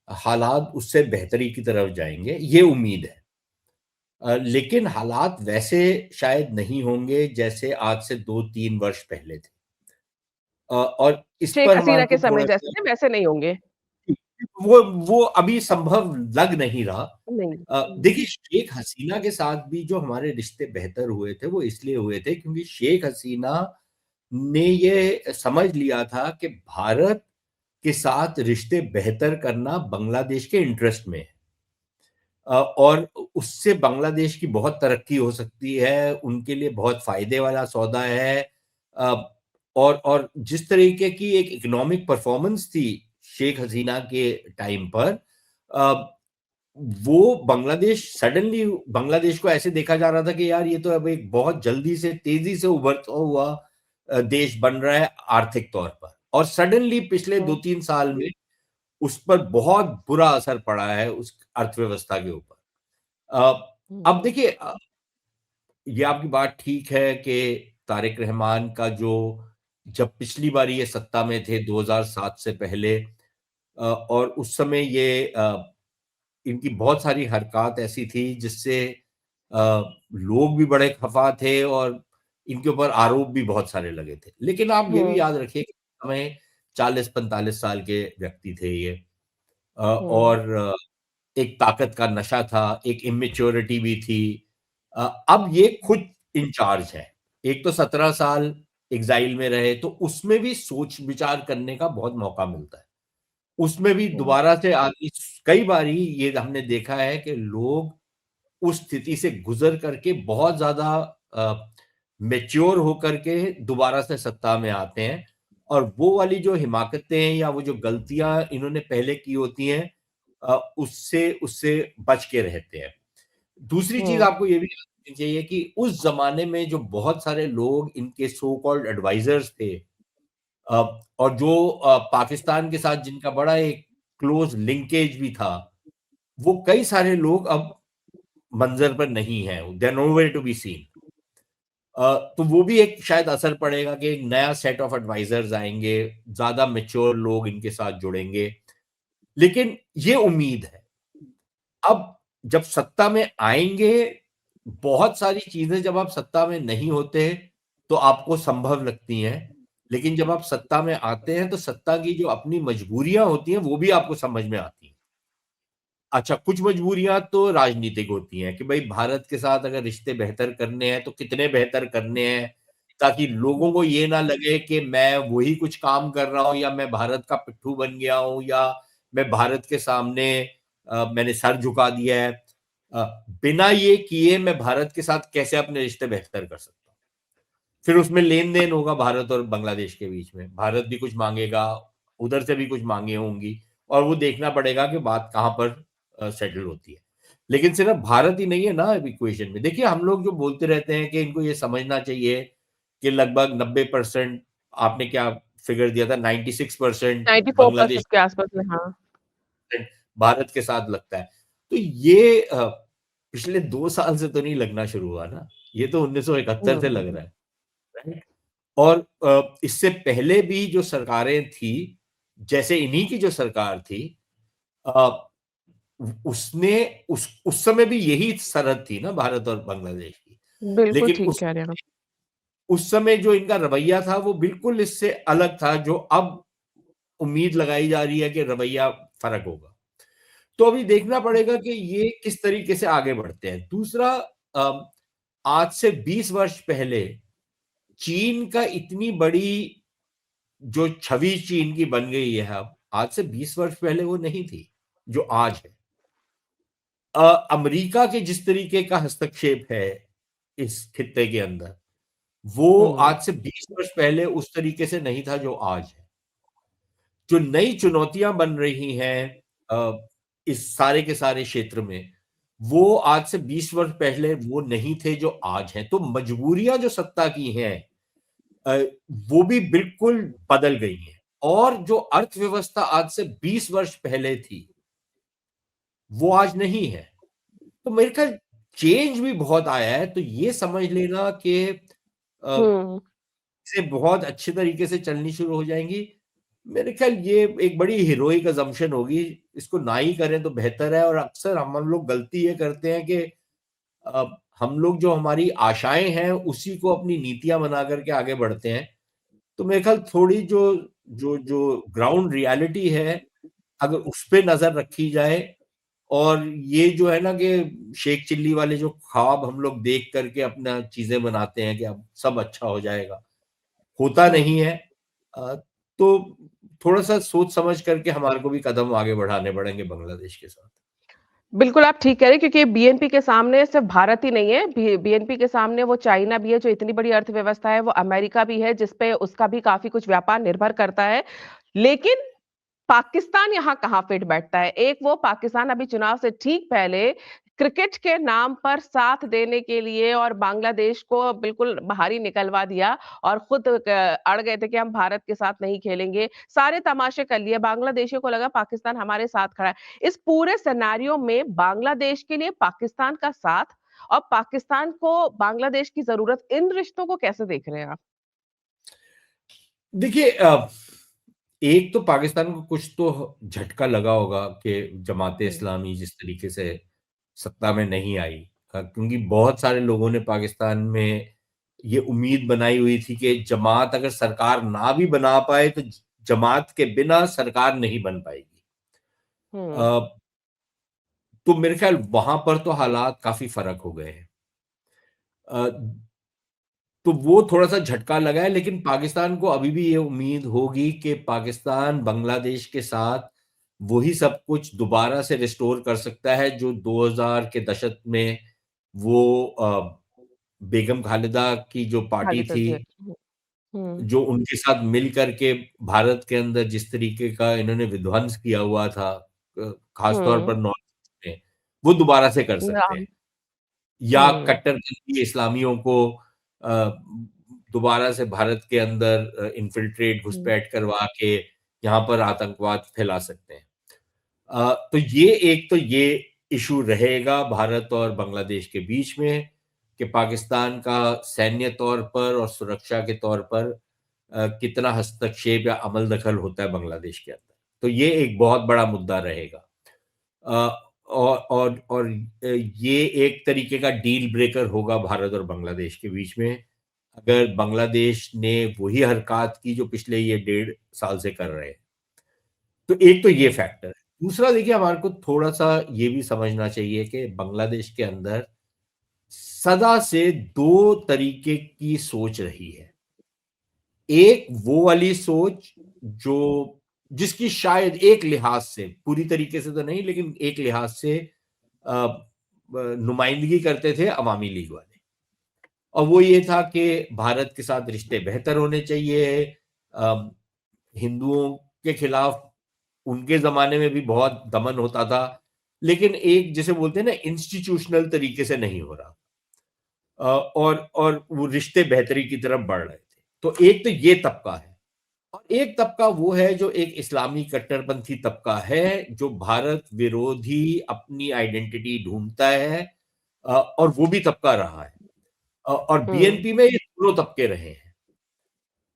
हालात उससे बेहतरी की तरफ जाएँगे, ये उम्मीद है। लेकिन हालात वैसे शायद नहीं होंगे जैसे आज से 2-3 वर्ष पहले थे। और इस शेख पर हमारे हसीना के को समय जैसे थोड़ा-सा थे, वैसे नहीं होंगे। वो अभी संभव लग नहीं रहा। नहीं। देखिए, शेख हसीना के साथ भी जो हमारे रिश्ते बेहतर हुए थे, वो इसलिए हुए थे क्योंकि शेख हसीना ने ये समझ लिया था कि भारत के साथ रिश्ते बेहतर करना बांग्लादेश के इंटरेस्ट में है। और उससे बांग्लादेश की बहुत तरक्की हो सकती है, उनके लिए बहुत फ़ायदे वाला सौदा है। अ, और जिस तरीके की एक इकोनॉमिक परफ़ॉर्मेंस थी शेख हसीना के टाइम पर, अ, वो बांग्लादेश को ऐसे देखा जा रहा था कि यार ये तो अब एक बहुत जल्दी से, तेज़ी से उभरता हुआ देश बन रहा है आर्थिक तौर पर, और सडनली पिछले हुँ। 2-3 साल में उस पर बहुत बुरा असर पड़ा है उस अर्थव्यवस्था के ऊपर। अ, अब हुँ। देखिए, ये आपकी बात ठीक है कि तारिक रहमान का जो, जब पिछली बार ये सत्ता में थे 2007 से पहले, और उस समय ये इनकी बहुत सारी हरकत ऐसी थी जिससे लोग भी बड़े खफा थे, और इनके ऊपर आरोप भी बहुत सारे लगे थे। लेकिन आप ये भी हुँ, याद रखिए कि हमें 40-45 साल के व्यक्ति थे ये, हुँ, और एक ताकत का नशा था, एक इमैच्योरिटी भी थी। अब ये खुद इंचार्ज है। एक तो 17 साल एग्ज़ाइल में रहे, तो उसमें भी सोच-विचार करने का बहुत मौका मिलता है। उसमें भी हुँ, दोबारा से आदमी, कई बारी ये हमने देखा है कि लोग उस स्थिति से गुज़र करके बहुत ज़्यादा मैच्योर होकर के दोबारा से सत्ता में आते हैं, और वो वाली जो हिमाकतें या वो जो गलतियाँ इन्होंने पहले की होती हैं, उससे उससे बच के रहते हैं। दूसरी चीज़ हुँ, आपको ये भी याद रखनी चाहिए कि उस ज़माने में जो बहुत सारे लोग इनके सो कॉल्ड एडवाइज़र्स थे, और जो पाकिस्तान के साथ जिनका बड़ा एक क्लोज़ लिंकेज भी था, वो कई सारे लोग अब मंज़र पर नहीं हैं, they are nowhere to be seen. तो वो भी एक शायद असर पड़ेगा कि एक नया सेट ऑफ एडवाइज़र्स आएँगे, ज़्यादा मैच्योर लोग इनके साथ जुड़ेंगे। लेकिन ये उम्मीद है। अब जब सत्ता में आएँगे, बहुत सारी चीज़ें जब आप सत्ता में नहीं होते, तो आपको संभव लगती हैं। लेकिन जब आप सत्ता में आते हैं, तो सत्ता की जो अपनी मजबूरियाँ होती हैं, वो भी आपको समझ में आती हैं। अच्छा, कुछ मजबूरियाँ तो राजनीतिक होती हैं कि भई भारत के साथ अगर रिश्ते बेहतर करने हैं, तो कितने बेहतर करने हैं, ताकि लोगों को ये ना लगे कि मैं वही कुछ काम कर रहा हूँ, या मैं भारत का पिट्ठू बन गया हूँ, या मैं भारत के सामने मैंने सर झुका दिया है। अ, बिना ये किए मैं भारत के साथ कैसे अपने रिश्ते बेहतर कर सकता हूँ? फिर उसमें लेन-देन होगा भारत और बांग्लादेश के बीच में। भारत भी कुछ माँगेगा, उधर से भी कुछ माँगे होंगी, और वो देखना पड़ेगा कि बात कहाँ पर सेटल होती है। लेकिन सिर्फ़ भारत ही नहीं है ना अब इक्वेशन में। देखिए, हम लोग जो बोलते रहते हैं कि इनको ये समझना चाहिए कि लगभग 90%, आपने क्या फ़िगर दिया था, 96% बांग्लादेश 94% के आस-पास में, हाँ। भारत के साथ लगता है। तो ये पिछले 2 साल से तो नहीं लगना शुरू हुआ ना, ये तो 1971 से लग हुँ, रहा है, राइट? और इससे पहले भी जो सरकारें थी, जैसे इन्हीं की जो सरकार थी, अ, उसने उस समय भी यही सरहद थी ना भारत और बांग्लादेश की। बिल्कुल लेकिन ठीक कह रहे हैं आप। उस समय जो इनका रवैया था, वो बिल्कुल इससे अलग था, जो अब उम्मीद लगाई जा रही है कि रवैया फ़र्क होगा। तो अभी देखना पड़ेगा कि ये किस तरीके से आगे बढ़ते हैं। दूसरा, अ, आज से 20 वर्ष पहले चीन का इतनी बड़ी जो छवि चीन की बन गई है अब, आज से 20 वर्ष पहले वो नहीं थी, जो आज है। अमेरिका के जिस तरीके का हस्तक्षेप है इस खित्ते के अंदर, वो हुँ, आज से 20 वर्ष पहले उस तरीके से नहीं था जो आज है। जो नई चुनौतियाँ बन रही हैं इस सारे के सारे क्षेत्र में, वो आज से 20 वर्ष पहले वो नहीं थे जो आज हैं। तो मजबूरियाँ जो सत्ता की हैं, अ, वो भी बिल्कुल बदल गई हैं, और जो अर्थव्यवस्था आज से 20 वर्ष पहले थी, वो आज नहीं है। तो मेरे ख्याल चेंज भी बहुत आया है, तो ये समझ लेना कि हुँ, चीज़ें बहुत अच्छे तरीके से चलनी शुरू हो जाएँगी। मेरे ख्याल ये एक बड़ी हीरोइक असम्पशन होगी, इसको ना ही करें तो बेहतर है, और अक्सर हम लोग गलती ये करते हैं कि अ, हम लोग जो हमारी आशाएँ हैं, उसी को अपनी नीतियाँ बना कर के आगे बढ़ते हैं। तो मेरे ख्याल थोड़ी जो जो जो ग्राउंड रियलिटी है, अगर उस पे नज़र रखी जाए, और ये जो है ना कि शेख चिल्ली वाले जो ख्वाब हम लोग देख कर के अपना चीज़ें बनाते हैं कि अब सब अच्छा हो जाएगा, होता हुँ। नहीं है। अ, तो थोड़ा-सा सोच समझ करके हमारे को भी कदम आगे बढ़ाने पड़ेंगे बांग्लादेश के साथ। बिल्कुल, आप ठीक कह रहे हैं क्योंकि बीएनपी के सामने सिर्फ़ भारत ही नहीं है, बीएनपी के सामने वो चाइना भी है जो इतनी बड़ी अर्थव्यवस्था है, वो अमेरिका भी है जिस पे उसका भी काफ़ी कुछ व्यापार निर्भर करता है। लेकिन पाकिस्तान यहाँ कहाँ फिट बैठता है? एक वो पाकिस्तान अभी चुनाव से ठीक पहले क्रिकेट के नाम पर साथ देने के लिए और बांग्लादेश को बिल्कुल बाहर ही निकलवा दिया और खुद अड़ गए थे कि हम भारत के साथ नहीं खेलेंगे। सारे तमाशे कर लिए, बांग्लादेशियों को लगा पाकिस्तान हमारे साथ खड़ा है। इस पूरे सिनेरियो में बांग्लादेश के लिए पाकिस्तान का साथ और पाकिस्तान को बांग्लादेश की ज़रूरत, इन रिश्तों को कैसे देख रहे हैं आप? देखिए, एक तो पाकिस्तान को कुछ तो झटका लगा होगा कि हुँ, जमात-ए-इस्लामी जिस तरीके से सत्ता में नहीं आई, क्योंकि बहुत सारे लोगों ने पाकिस्तान में ये उम्मीद बनाई हुई थी कि जमात अगर सरकार ना भी बना पाए तो जमात के बिना सरकार नहीं बन पाएगी। हुँ, अ, तो मेरे ख्याल वहां पर तो हालात काफी फर्क हो गए हैं। अ, तो वो थोड़ा-सा झटका लगा है, लेकिन पाकिस्तान को अभी भी ये उम्मीद होगी कि पाकिस्तान बांग्लादेश के साथ वही सब कुछ दोबारा से रिस्टोर कर सकता है जो 2000 के दशक में वो बेगम खालिदा की जो पार्टी खालिदा थी, जी। हुँ, हुँ, जो उनके साथ मिल कर के भारत के अंदर जिस तरीके का इन्होंने विध्वंस किया हुआ था, खास तौर पर हुँ, नॉर्थ ईस्ट में, वो दोबारा से कर सकते नाम हैं। या हुँ, कट्टरपंथी इस्लामियों को अ, दोबारा से भारत के अंदर इन्फिल्ट्रेट हुँ, घुसपैठ करवा के यहाँ पर आतंकवाद फैला सकते हैं। तो ये एक तो ये इशू रहेगा भारत और बांग्लादेश के बीच में कि पाकिस्तान का सैन्य तौर पर और सुरक्षा के तौर पर कितना हस्तक्षेप या अमल दखल होता है बांग्लादेश के अंदर। तो ये एक बहुत बड़ा मुद्दा रहेगा। अ, और ये एक तरीके का डील ब्रेकर होगा भारत और बांग्लादेश के बीच में, अगर बांग्लादेश ने वही हरकत की जो पिछले ये 1.5 साल से कर रहे हैं। तो एक तो ये हुँ, फैक्टर है। दूसरा देखिए हमारे को थोड़ा-सा ये भी समझना चाहिए कि बांग्लादेश के अंदर सदा से 2 तरीके की सोच रही है। एक वो वाली सोच जो जिसकी शायद एक लिहाज से, पूरी तरीके से तो नहीं लेकिन एक लिहाज से अ, नुमाइंदगी करते थे अवामी लीग वाले। और वो ये था कि भारत के साथ रिश्ते बेहतर होने चाहिए। अ, हिंदुओं के खिलाफ उनके ज़माने में भी बहुत दमन होता था, लेकिन एक जिसे बोलते हैं ना इंस्टीट्यूशनल तरीके से नहीं हो रहा। और वो रिश्ते बेहतरी की तरफ बढ़ रहे थे। तो एक तो ये तबका है और एक तबका वो है जो एक इस्लामी कट्टरपंथी तबका है, जो भारत विरोधी अपनी आइडेंटिटी ढूँढता है, और वो भी तबका रहा है। और हुँ, बीएनपी में ये दोनों तबके रहे हैं।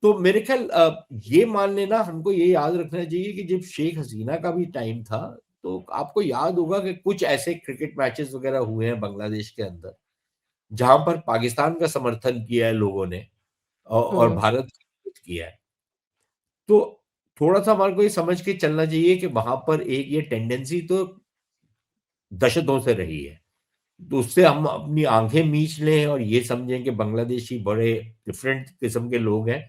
तो मेरे ख्याल ये मान लेना हमको ये याद रखना चाहिए कि जब शेख हसीना का भी टाइम था, तो आपको याद होगा कि कुछ ऐसे क्रिकेट मैचेस वगैरह हुए हैं बांग्लादेश के अंदर, जहाँ पर पाकिस्तान का समर्थन किया है लोगों ने और हुँ, भारत का विरोध किया है। तो थोड़ा-सा हमारे को ये समझ के चलना चाहिए कि वहाँ पर एक ये टेंडेंसी तो दशकों से रही है। तो उससे हम अपनी आँखें मीच लें और ये समझें कि बांग्लादेशी बड़े डिफरेंट किस्म के लोग हैं,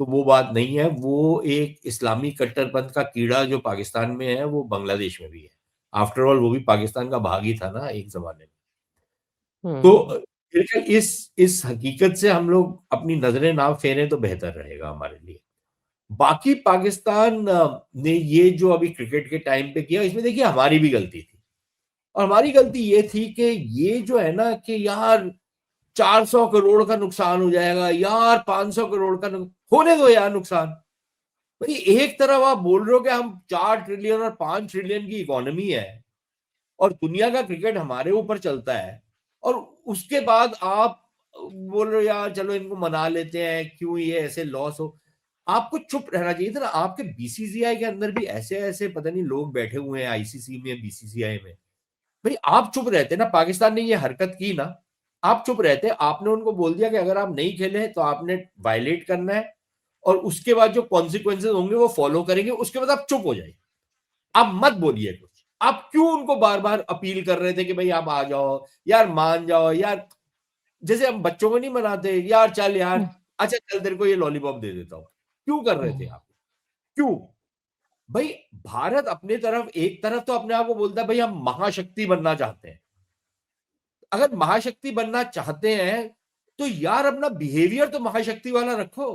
तो वो बात नहीं है। वो एक इस्लामी कट्टरपंथ का कीड़ा जो पाकिस्तान में है, वो बांग्लादेश में भी है। आफ्टर ऑल वो भी पाकिस्तान का भाग ही था ना एक ज़माने में। तो हुँ, मेरे ख्याल इस हकीकत से हम लोग अपनी नज़रें ना फेरें तो बेहतर रहेगा हमारे लिए। बाकी पाकिस्तान ने ये जो अभी क्रिकेट के टाइम पे किया, इसमें देखिए हमारी भी गलती थी। और हमारी गलती ये थी कि ये जो है ना कि यार 400 करोड़ का नुकसान हो जाएगा, यार 500 करोड़ का होने दो यार नुकसान। भाई एक तरफ आप बोल रहे हो कि हम 4 ट्रिलियन और 5 ट्रिलियन की इकोनॉमी है और दुनिया का क्रिकेट हमारे ऊपर चलता है और उसके बाद आप बोल रहे हो यार चलो इनको मना लेते हैं, क्यों ये ऐसे लॉस हो। आपको चुप रहना चाहिए था ना, आपके बीसीसीआई के अंदर भी ऐसे-ऐसे पता नहीं लोग बैठे हुए हैं आईसीसी में, बीसीसीआई में। भाई आप चुप रहते ना, पाकिस्तान ने ये हरकत की ना, आप चुप रहते, आपने उनको बोल दिया कि अगर आप नहीं खेले तो आपने वायलेट करना है और उसके बाद जो कॉन्सिक्वेंसेस होंगे वो फॉलो करेंगे, उसके बाद आप चुप हो जाइए। आप मत बोलिए कुछ। आप क्यों उनको बार-बार अपील कर रहे थे कि भाई आप आ जाओ, यार मान जाओ, यार जैसे हम बच्चों को नहीं मनाते, यार चल यार, हुँ, अच्छा चल तेरे को ये लॉलीपॉप दे देता हूँ। क्यों कर रहे थे हुँ, आप? क्यों? भाई भारत अपने तरफ एक तरफ तो अपने आप को बोलता है भाई हम महाशक्ति बनना चाहते हैं। अगर महाशक्ति बनना चाहते हैं, तो यार अपना बिहेवियर तो महाशक्ति वाला रखो।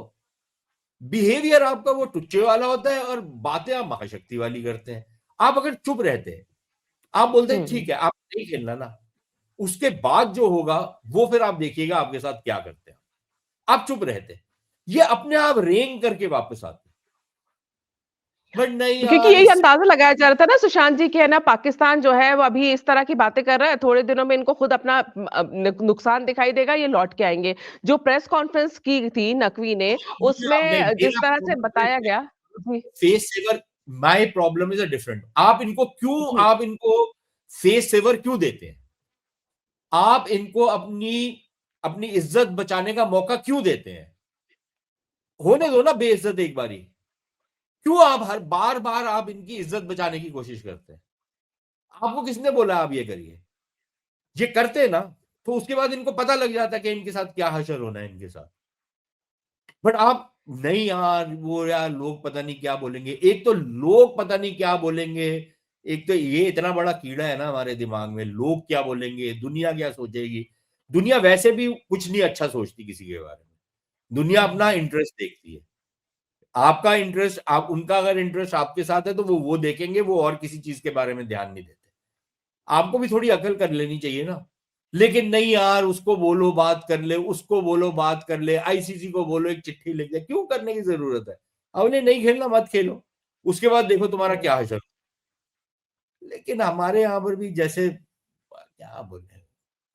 बिहेवियर आपका वो टुच्चे वाला होता है और बातें आप महाशक्ति वाली करते हैं। आप अगर चुप रहते, आप बोलते हैं हुँ। ठीक है, आप नहीं खेलना ना, उसके बाद जो होगा वो फिर आप देखिएगा आपके साथ क्या करते हैं। आप चुप रहते। ये अपने आप रेंग करके वापस आते। बट नहीं क्योंकि यार यही इससे अंदाज़ा लगाया जा रहा था ना सुशांत जी कि है ना पाकिस्तान जो है वो अभी इस तरह की बातें कर रहा है, थोड़े दिनों में इनको खुद अपना नुकसान दिखाई देगा, ये लौट के आएँगे। जो प्रेस कॉन्फ्रेंस की थी नकवी ने, मुझे आप नहीं, उसमें जिस मेरा तरह से प्रॉब्लम बताया ये है, गया जी, face saver my problem is a different. जी। आप इनको फेस सेवर क्यों देते हैं? आप इनको अपनी अपनी इज्जत बचाने का मौका क्यों देते हैं? होने दो ना बेइज्जत एक बारी। क्यों आप हर बार बार आप इनकी इज्जत बचाने की कोशिश करते हैं? आपको किसने बोला आप ये करिए? ये करते ना, तो उसके बाद इनको पता लग जाता कि इनके साथ क्या हशर होना है इनके साथ। बट आप नहीं यार, वो यार लोग पता नहीं क्या बोलेंगे। एक तो लोग पता नहीं क्या बोलेंगे, एक तो ये इतना बड़ा कीड़ा है ना हमारे दिमाग में, लोग क्या बोलेंगे, दुनिया क्या सोचेगी। दुनिया वैसे भी कुछ नहीं अच्छा सोचती किसी के बारे में। दुनिया हुँ। अपना इंटरेस्ट देखती है। आपका इंटरेस्ट, आप उनका अगर इंटरेस्ट आपके साथ है तो वो देखेंगे, वो और किसी चीज के बारे में ध्यान नहीं देते। आपको भी थोड़ी अकल कर लेनी चाहिए ना। लेकिन नहीं यार, उसको बोलो बात कर ले, उसको बोलो बात कर ले, आईसीसी को बोलो एक चिट्ठी लिख दे। क्यों करने की जरूरत है? अब उन्हें नहीं खेलना मत खेलो, उसके बाद देखो तुम्हारा हुँ। क्या हशर। लेकिन हमारे यहाँ पर भी जैसे क्या बोले,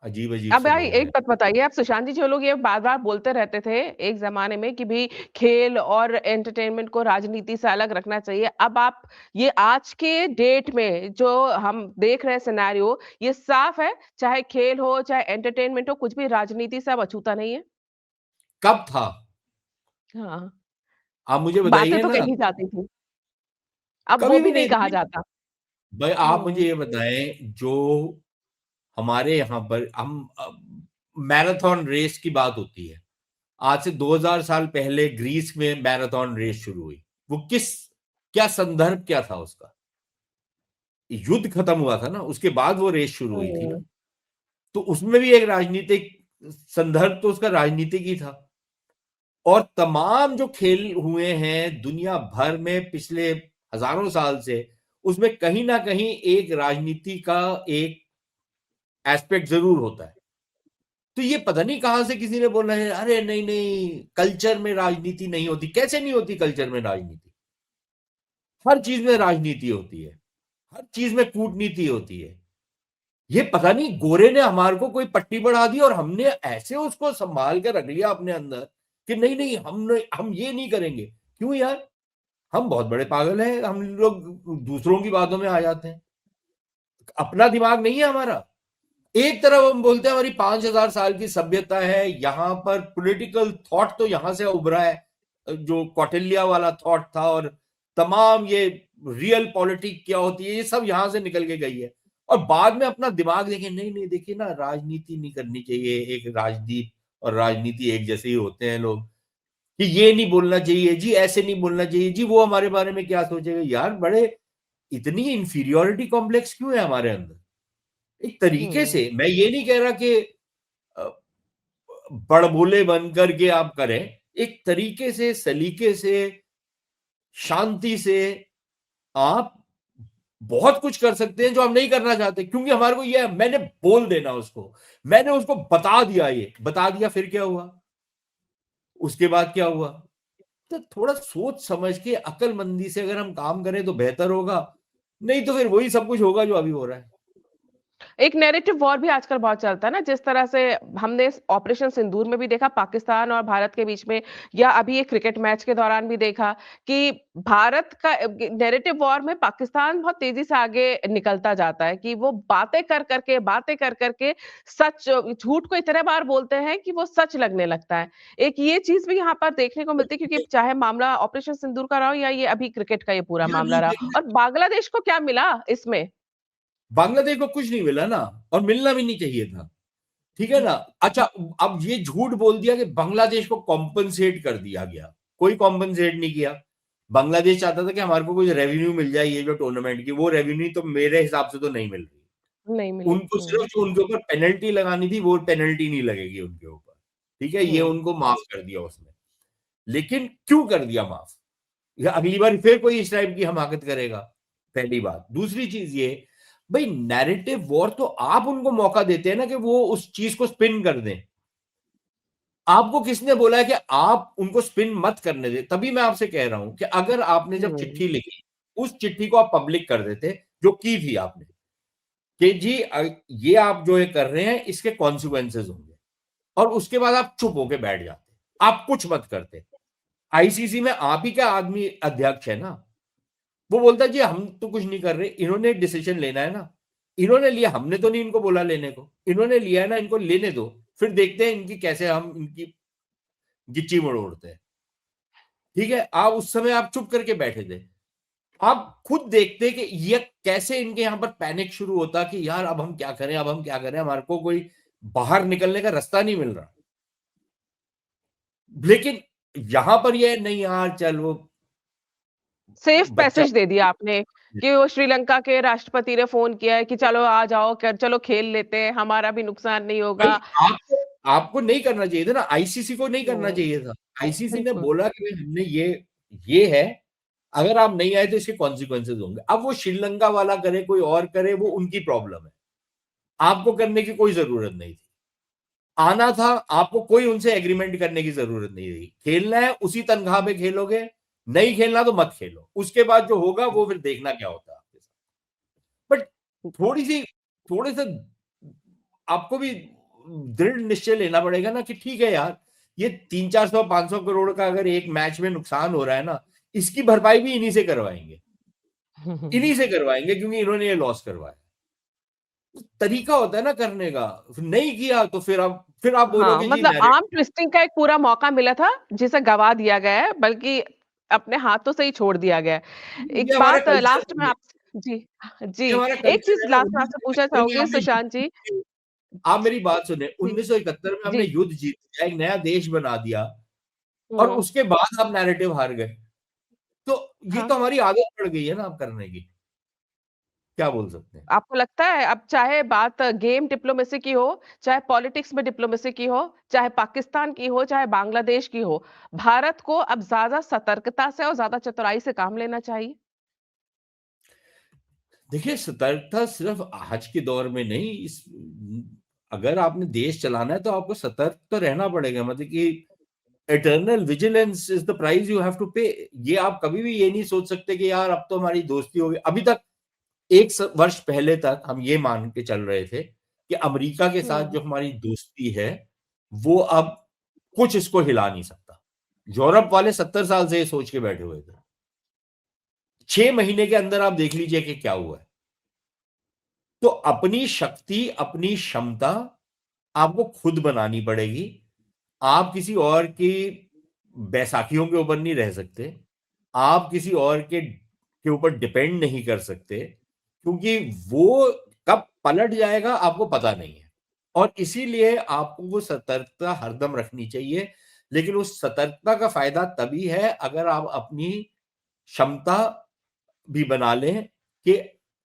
अजीब अजीब अब से भाई लोग एक हैं। बात बताइए, आप सुशांत जी जो लोग ये बार-बार बोलते रहते थे एक ज़माने में कि भई खेल और एंटरटेनमेंट को राजनीति से अलग रखना चाहिए। अब आप ये आज के डेट में जो हम देख रहे हैं सिनेरियो, ये साफ है, चाहे खेल हो, चाहे एंटरटेनमेंट हो, कुछ भी राजनीति से अब अछूता नहीं है? कब था? हाँ, आप मुझे बातें बताइए तो ना। कही जाती थी, अब वो कभी भी भी नहीं नहीं कहा थी। जाता। भाई आप मुझे हुँ, ये बताएं, जो हमारे यहाँ पर हम मैराथन रेस की बात होती है। आज से 2000 साल पहले ग्रीस में मैराथन रेस शुरू हुई। वो किस, क्या संदर्भ क्या था उसका? युद्ध खत्म हुआ था ना, उसके बाद वो रेस शुरू हुई थी ना। हुँ, तो उसमें भी एक राजनीतिक संदर्भ तो उसका राजनीतिक ही था। और तमाम जो खेल हुए हैं दुनिया भर में पिछले हजारों साल से, उसमें कहीं ना कहीं एक राजनीति का एक एस्पेक्ट जरूर होता है। तो ये पता नहीं कहां से किसी ने बोला है, अरे नहीं नहीं, कल्चर में राजनीति नहीं होती। कैसे नहीं होती कल्चर में राजनीति? हर चीज में राजनीति होती है, हर चीज में कूटनीति होती है। ये पता नहीं गोरे ने हमारे को कोई पट्टी बढ़ा दी और हमने ऐसे उसको संभाल के रख लिया अपने अंदर कि नहीं नहीं, हम ये नहीं करेंगे। क्यों यार? हम बहुत बड़े पागल हैं, हम लोग दूसरों की बातों में आ जाते हैं। अपना दिमाग नहीं है हमारा। एक तरफ हम बोलते हैं हमारी 5000 साल की सभ्यता है, यहां पर पॉलिटिकल थॉट तो यहां से उभरा है, जो कौटिल्य वाला थॉट था, और तमाम ये रियल पॉलिटिक क्या होती है ये सब यहां से निकल के गई है। और बाद में अपना दिमाग देखें, नहीं नहीं, देखिए ना, राजनीति नहीं करनी चाहिए। एक राजनीति और राजनीति एक जैसे ही होते हैं लोग, कि ये नहीं बोलना चाहिए जी, ऐसे नहीं बोलना चाहिए जी, वो हमारे बारे में क्या सोचेगा यार। बड़े इतनी इंफीरियोरिटी कॉम्प्लेक्स क्यों है हमारे अंदर? एक तरीके हुँ। से, मैं ये नहीं कह रहा कि अ, बड़बोले बन करके आप करें। एक तरीके से, सलीके से, शांति से आप बहुत कुछ कर सकते हैं जो हम नहीं करना चाहते, क्योंकि हमारे को ये है, मैंने बोल देना उसको, मैंने उसको बता दिया, ये बता दिया, फिर क्या हुआ? उसके बाद क्या हुआ? तो थोड़ा सोच समझ के अकलमंदी से अगर हम काम करें तो बेहतर होगा। नहीं तो फिर वही सब कुछ होगा जो अभी हो रहा है। एक नैरेटिव वॉर भी आजकल बहुत चलता है ना, जिस तरह से हमने ऑपरेशन सिंदूर में भी देखा पाकिस्तान और भारत के बीच में, या अभी एक क्रिकेट मैच के दौरान भी देखा कि भारत का नैरेटिव वॉर में पाकिस्तान बहुत तेजी से आगे निकलता जाता है कि वो बातें कर करके सच झूठ को इतने बार बोलते हैं कि वो सच लगने लगता है। एक ये चीज भी यहाँ पर देखने को मिलती है, क्योंकि चाहे मामला ऑपरेशन सिंदूर का रहा हो या ये अभी क्रिकेट का ये पूरा यार मामला रहा, देखिए, और बांग्लादेश को क्या मिला इसमें? बांग्लादेश को कुछ नहीं मिला ना, और मिलना भी नहीं चाहिए था। ठीक है ना? अच्छा, अब ये झूठ बोल दिया कि बांग्लादेश को कॉम्पनसेट कर दिया गया। कोई कॉम्पनसेट नहीं किया। बांग्लादेश चाहता था कि हमारे को कुछ रेवेन्यू मिल जाए ये जो टूर्नामेंट की, वो रेवेन्यू तो मेरे हिसाब से तो नहीं मिल रही। नहीं मिली। उनको सिर्फ जो उनके ऊपर पेनल्टी लगानी थी वो पेनल्टी नहीं लगेगी उनके ऊपर। ठीक है? ये हुँ। उनको माफ कर दिया उसने। लेकिन क्यों कर दिया माफ? या अगली बार फिर कोई इस टाइप की हमाकत करेगा? पहली बात। दूसरी चीज ये, भाई नैरेटिव वॉर तो आप उनको मौका देते हैं ना कि वो उस चीज को स्पिन कर दें। आपको किसने बोला है कि आप उनको स्पिन मत करने दें? तभी मैं आपसे कह रहा हूं कि अगर आपने जब हुँ, चिट्ठी लिखी, उस चिट्ठी को आप पब्लिक कर देते, जो की थी आपने, कि जी ये आप जो ये कर रहे हैं इसके कॉन्सिक्वेंसेस होंगे, और उसके बाद आप चुप होके बैठ जाते, आप कुछ मत करते। आईसीसी में आप ही का आदमी अध्यक्ष है ना, वो बोलता है जी हम तो कुछ नहीं कर रहे, इन्होंने डिसीजन लेना है ना, इन्होंने लिया, हमने तो नहीं इनको बोला लेने को, इन्होंने लिया है ना, इनको लेने दो। फिर देखते हैं इनकी कैसे हम इनकी गिच्ची मरोड़ते हैं। ठीक है, आप उस समय आप चुप करके बैठे थे। आप खुद देखते कि ये कैसे इनके यहाँ पर पैनिक शुरू होता कि यार अब हम क्या करें, अब हम क्या करें, हमारे को कोई बाहर निकलने का रास्ता नहीं मिल रहा। लेकिन यहाँ पर ये नहीं यार, चल वो सेफ बच्चा। पैसेज दे दिया आपने कि वो श्रीलंका के राष्ट्रपति ने फ़ोन किया है कि चलो आ जाओ, चलो खेल लेते हैं, हमारा भी नुकसान नहीं भाई होगा। आपको आपको नहीं करना चाहिए था ना, आईसीसी को नहीं करना हुँ, चाहिए था। आईसीसी ने बिल्कुल। बोला कि भाई हमने ये है, अगर आप नहीं आए तो इसके कॉन्सिक्वेंसेस होंगे। अब वो श्रीलंका वाला करे, कोई और करे, वो उनकी प्रॉब्लम है। आपको करने की कोई जरूरत नहीं थी। आना था, आपको कोई उनसे एग्रीमेंट करने की जरूरत नहीं थी। खेलना है उसी तनख्वाह पे खेलोगे, नहीं खेलना तो मत खेलो। उसके बाद जो होगा वो फिर देखना क्या होता है आपके साथ। बट थोड़ी सी थोड़े से आपको भी दृढ़ निश्चय लेना पड़ेगा ना कि ठीक है यार, ये 300-400-500 करोड़ का अगर एक मैच में नुकसान हो रहा है ना, इसकी भरपाई भी इन्हीं से करवाएंगे। इन्हीं से करवाएंगे क्योंकि इन्होंने ये लॉस करवाया। तरीका होता है ना करने का। नहीं किया तो फिर आप हाँ, बोलोगे जी मतलब आर्म नैरेटिव। ट्विस्टिंग का एक पूरा मौका मिला था, जिसे गँवा दिया गया है, बल्कि अपने हाथों से ही छोड़ दिया गया है। एक ये हमारा बात कल्चर लास्ट में है। आप जी, ये जी, हमारा एक कल्चर चीज़ है ना। लास्ट में आपसे पूछना नहीं, नहीं, चाहूँगी सुशांत जी। आप मेरी बात सुने। जी, 1971 में हमने जी, युद्ध जीत लिया, एक नया देश बना दिया और हुँ, उसके बाद आप नैरेटिव हार गए। तो ये हाँ। तो हमारी आदत पड़ गई है ना अब करने की। क्या बोल सकते हैं? आपको लगता है अब चाहे बात गेम डिप्लोमेसी की हो, चाहे पॉलिटिक्स में डिप्लोमेसी की हो, चाहे पाकिस्तान की हो, चाहे बांग्लादेश की हो, भारत को अब ज़्यादा सतर्कता से और ज़्यादा चतुराई से काम लेना चाहिए? देखिए, सतर्कता सिर्फ आज के दौर में नहीं, इस अगर आपने देश चलाना है तो आपको सतर्क तो रहना पड़ेगा। मतलब कि eternal vigilance is the price you have to pay. ये आप कभी भी ये नहीं सोच सकते कि यार अब तो हमारी दोस्ती हो गई। अभी तक एक वर्ष पहले तक हम ये मान के चल रहे थे कि अमेरिका के साथ हुँ, जो हमारी दोस्ती है वो अब कुछ इसको हिला नहीं सकता। यूरोप वाले 70 साल से ये सोच के बैठे हुए थे। 6 महीने के अंदर आप देख लीजिए कि क्या हुआ है। तो अपनी शक्ति, अपनी क्षमता आपको खुद बनानी पड़ेगी। आप किसी और की बैसाखियों के ऊपर नहीं रह सकते। आप किसी और के ऊपर डिपेंड नहीं कर सकते क्योंकि वो कब पलट जाएगा आपको पता नहीं है। और इसीलिए आपको वो सतर्कता हरदम रखनी चाहिए। लेकिन उस सतर्कता का फायदा तभी है अगर आप अपनी क्षमता भी बना लें कि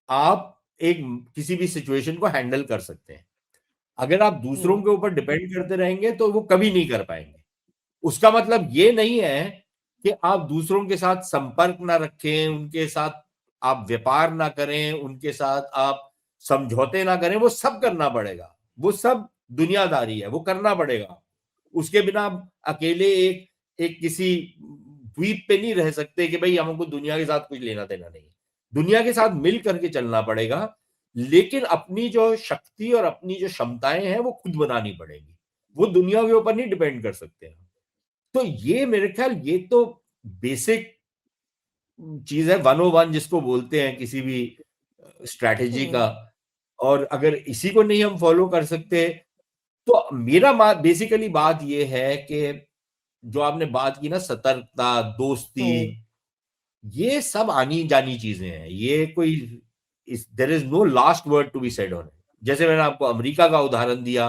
आप एक किसी भी सिचुएशन को हैंडल कर सकते हैं। अगर आप दूसरों हुँ, के ऊपर डिपेंड करते रहेंगे तो वो कभी नहीं कर पाएंगे। उसका मतलब ये नहीं है कि आप दूसरों के साथ संपर्क ना रखें, उनके साथ आप व्यापार ना करें, उनके साथ आप समझौते ना करें। वो सब करना पड़ेगा। वो सब दुनियादारी है, वो करना पड़ेगा। उसके बिना आप अकेले एक एक किसी द्वीप पे नहीं रह सकते कि भाई हमको दुनिया के साथ कुछ लेना देना नहीं है। दुनिया के साथ मिल करके चलना पड़ेगा। लेकिन अपनी जो शक्ति और अपनी जो क्षमताएं हैं वो खुद बनानी पड़ेगी। वो दुनिया के ऊपर नहीं डिपेंड कर सकते हैं। तो ये मेरे ख्याल ये तो बेसिक चीज है, 101 जिसको बोलते हैं किसी भी स्ट्रैटेजी का। हुँ, और अगर इसी को नहीं हम फॉलो कर सकते तो मेरा बेसिकली बात ये है कि जो आपने बात की ना, सतर्कता, दोस्ती, हुँ, ये सब आनी जानी चीजें हैं। ये कोई there is no last word to be said on it. जैसे मैंने आपको अमेरिका का उदाहरण दिया।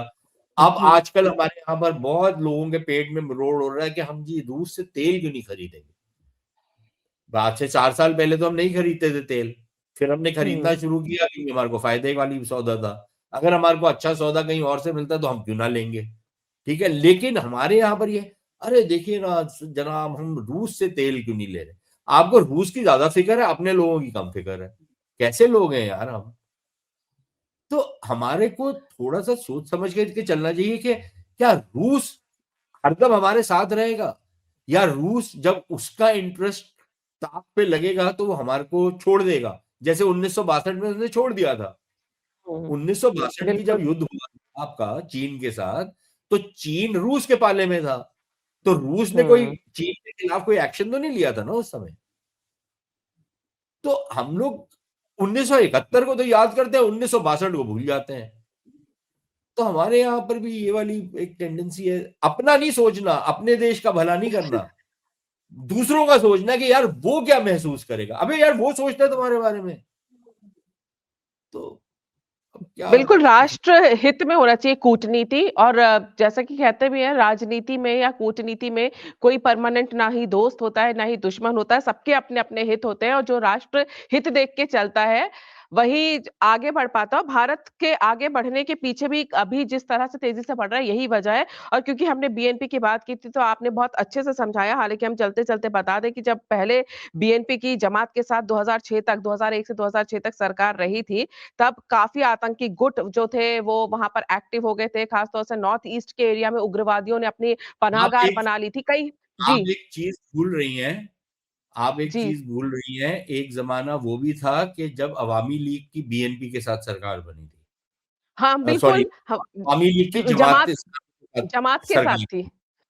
अब जी, आजकल हमारे यहाँ पर बहुत लोगों के पेट में मरोड़ हो रहा है कि हम जी रूस से तेल क्यों नहीं खरीदेंगे। आज से 4 साल पहले तो हम नहीं खरीदते थे तेल। फिर हमने खरीदना हुँ, शुरू किया क्योंकि हमारे को फायदे वाली सौदा था। अगर हमारे को अच्छा सौदा कहीं और से मिलता तो हम क्यों ना लेंगे। ठीक है, लेकिन हमारे यहाँ पर ये, अरे देखिए ना जनाब, हम रूस से तेल क्यों नहीं ले रहे। आपको रूस की ज्यादा फिक्र है, अपने लोगों की कम फिक्र है। कैसे लोग हैं यार हम। तो हमारे को थोड़ा सा सोच समझ के चलना चाहिए कि क्या रूस हरदम हमारे साथ रहेगा या रूस जब उसका इंटरेस्ट ताक पे लगेगा तो वो हमारे को छोड़ देगा, जैसे 1962 में उसने छोड़ दिया था। हुँ, 1962 की जब बिल्कुल, युद्ध हुआ था आपका चीन के साथ, तो चीन रूस के पाले में था। तो रूस ने कोई हुँ। चीन के खिलाफ कोई एक्शन तो नहीं लिया था ना उस समय। तो हम लोग 1971 को तो याद करते हैं, 1962 को भूल जाते हैं। तो हमारे यहाँ पर भी ये वाली एक टेंडेंसी है, अपना नहीं सोचना, अपने देश का भला नहीं करना, दूसरों का सोचना कि यार वो क्या महसूस करेगा। अबे यार वो सोचता है तुम्हारे बारे में, तो अब क्या। बिल्कुल, राष्ट्र हित में होना चाहिए कूटनीति और जैसा कि कहते भी हैं राजनीति में या कूटनीति में कोई परमानेंट ना ही दोस्त होता है, ना ही दुश्मन होता है, सबके अपने-अपने हित होते हैं और जो राष्ट्र हित देख के चलता है, वही आगे बढ़ पाता है। भारत के आगे बढ़ने के पीछे भी अभी जिस तरह से तेज़ी से बढ़ रहा है, यही वजह है और क्योंकि हमने बीएनपी की बात की थी, तो आपने बहुत अच्छे से समझाया। हालाँकि हम चलते-चलते बता दें कि जब पहले बीएनपी की जमात के साथ 2006 तक 2001 से 2006 तक सरकार रही थी, तब काफ़ी आतंकी गुट जो थे वो वहाँ पर एक्टिव हो गए थे, खास तौर से नॉर्थ ईस्ट के एरिया में उग्रवादियों ने अपनी आप पनाहगाह एक बना ली थी। कई आप जी, एक चीज भूल रही हैं, आप एक जी। चीज भूल रही हैं, एक जमाना वो भी था कि जब अवामी लीग की बीएनपी के साथ सरकार बनी हाँ, थी, सॉरी, बिल्कुल ह अवामी लीग की जमात जमात इस्लामी के साथ जमात के साथ सरकार थी। थी।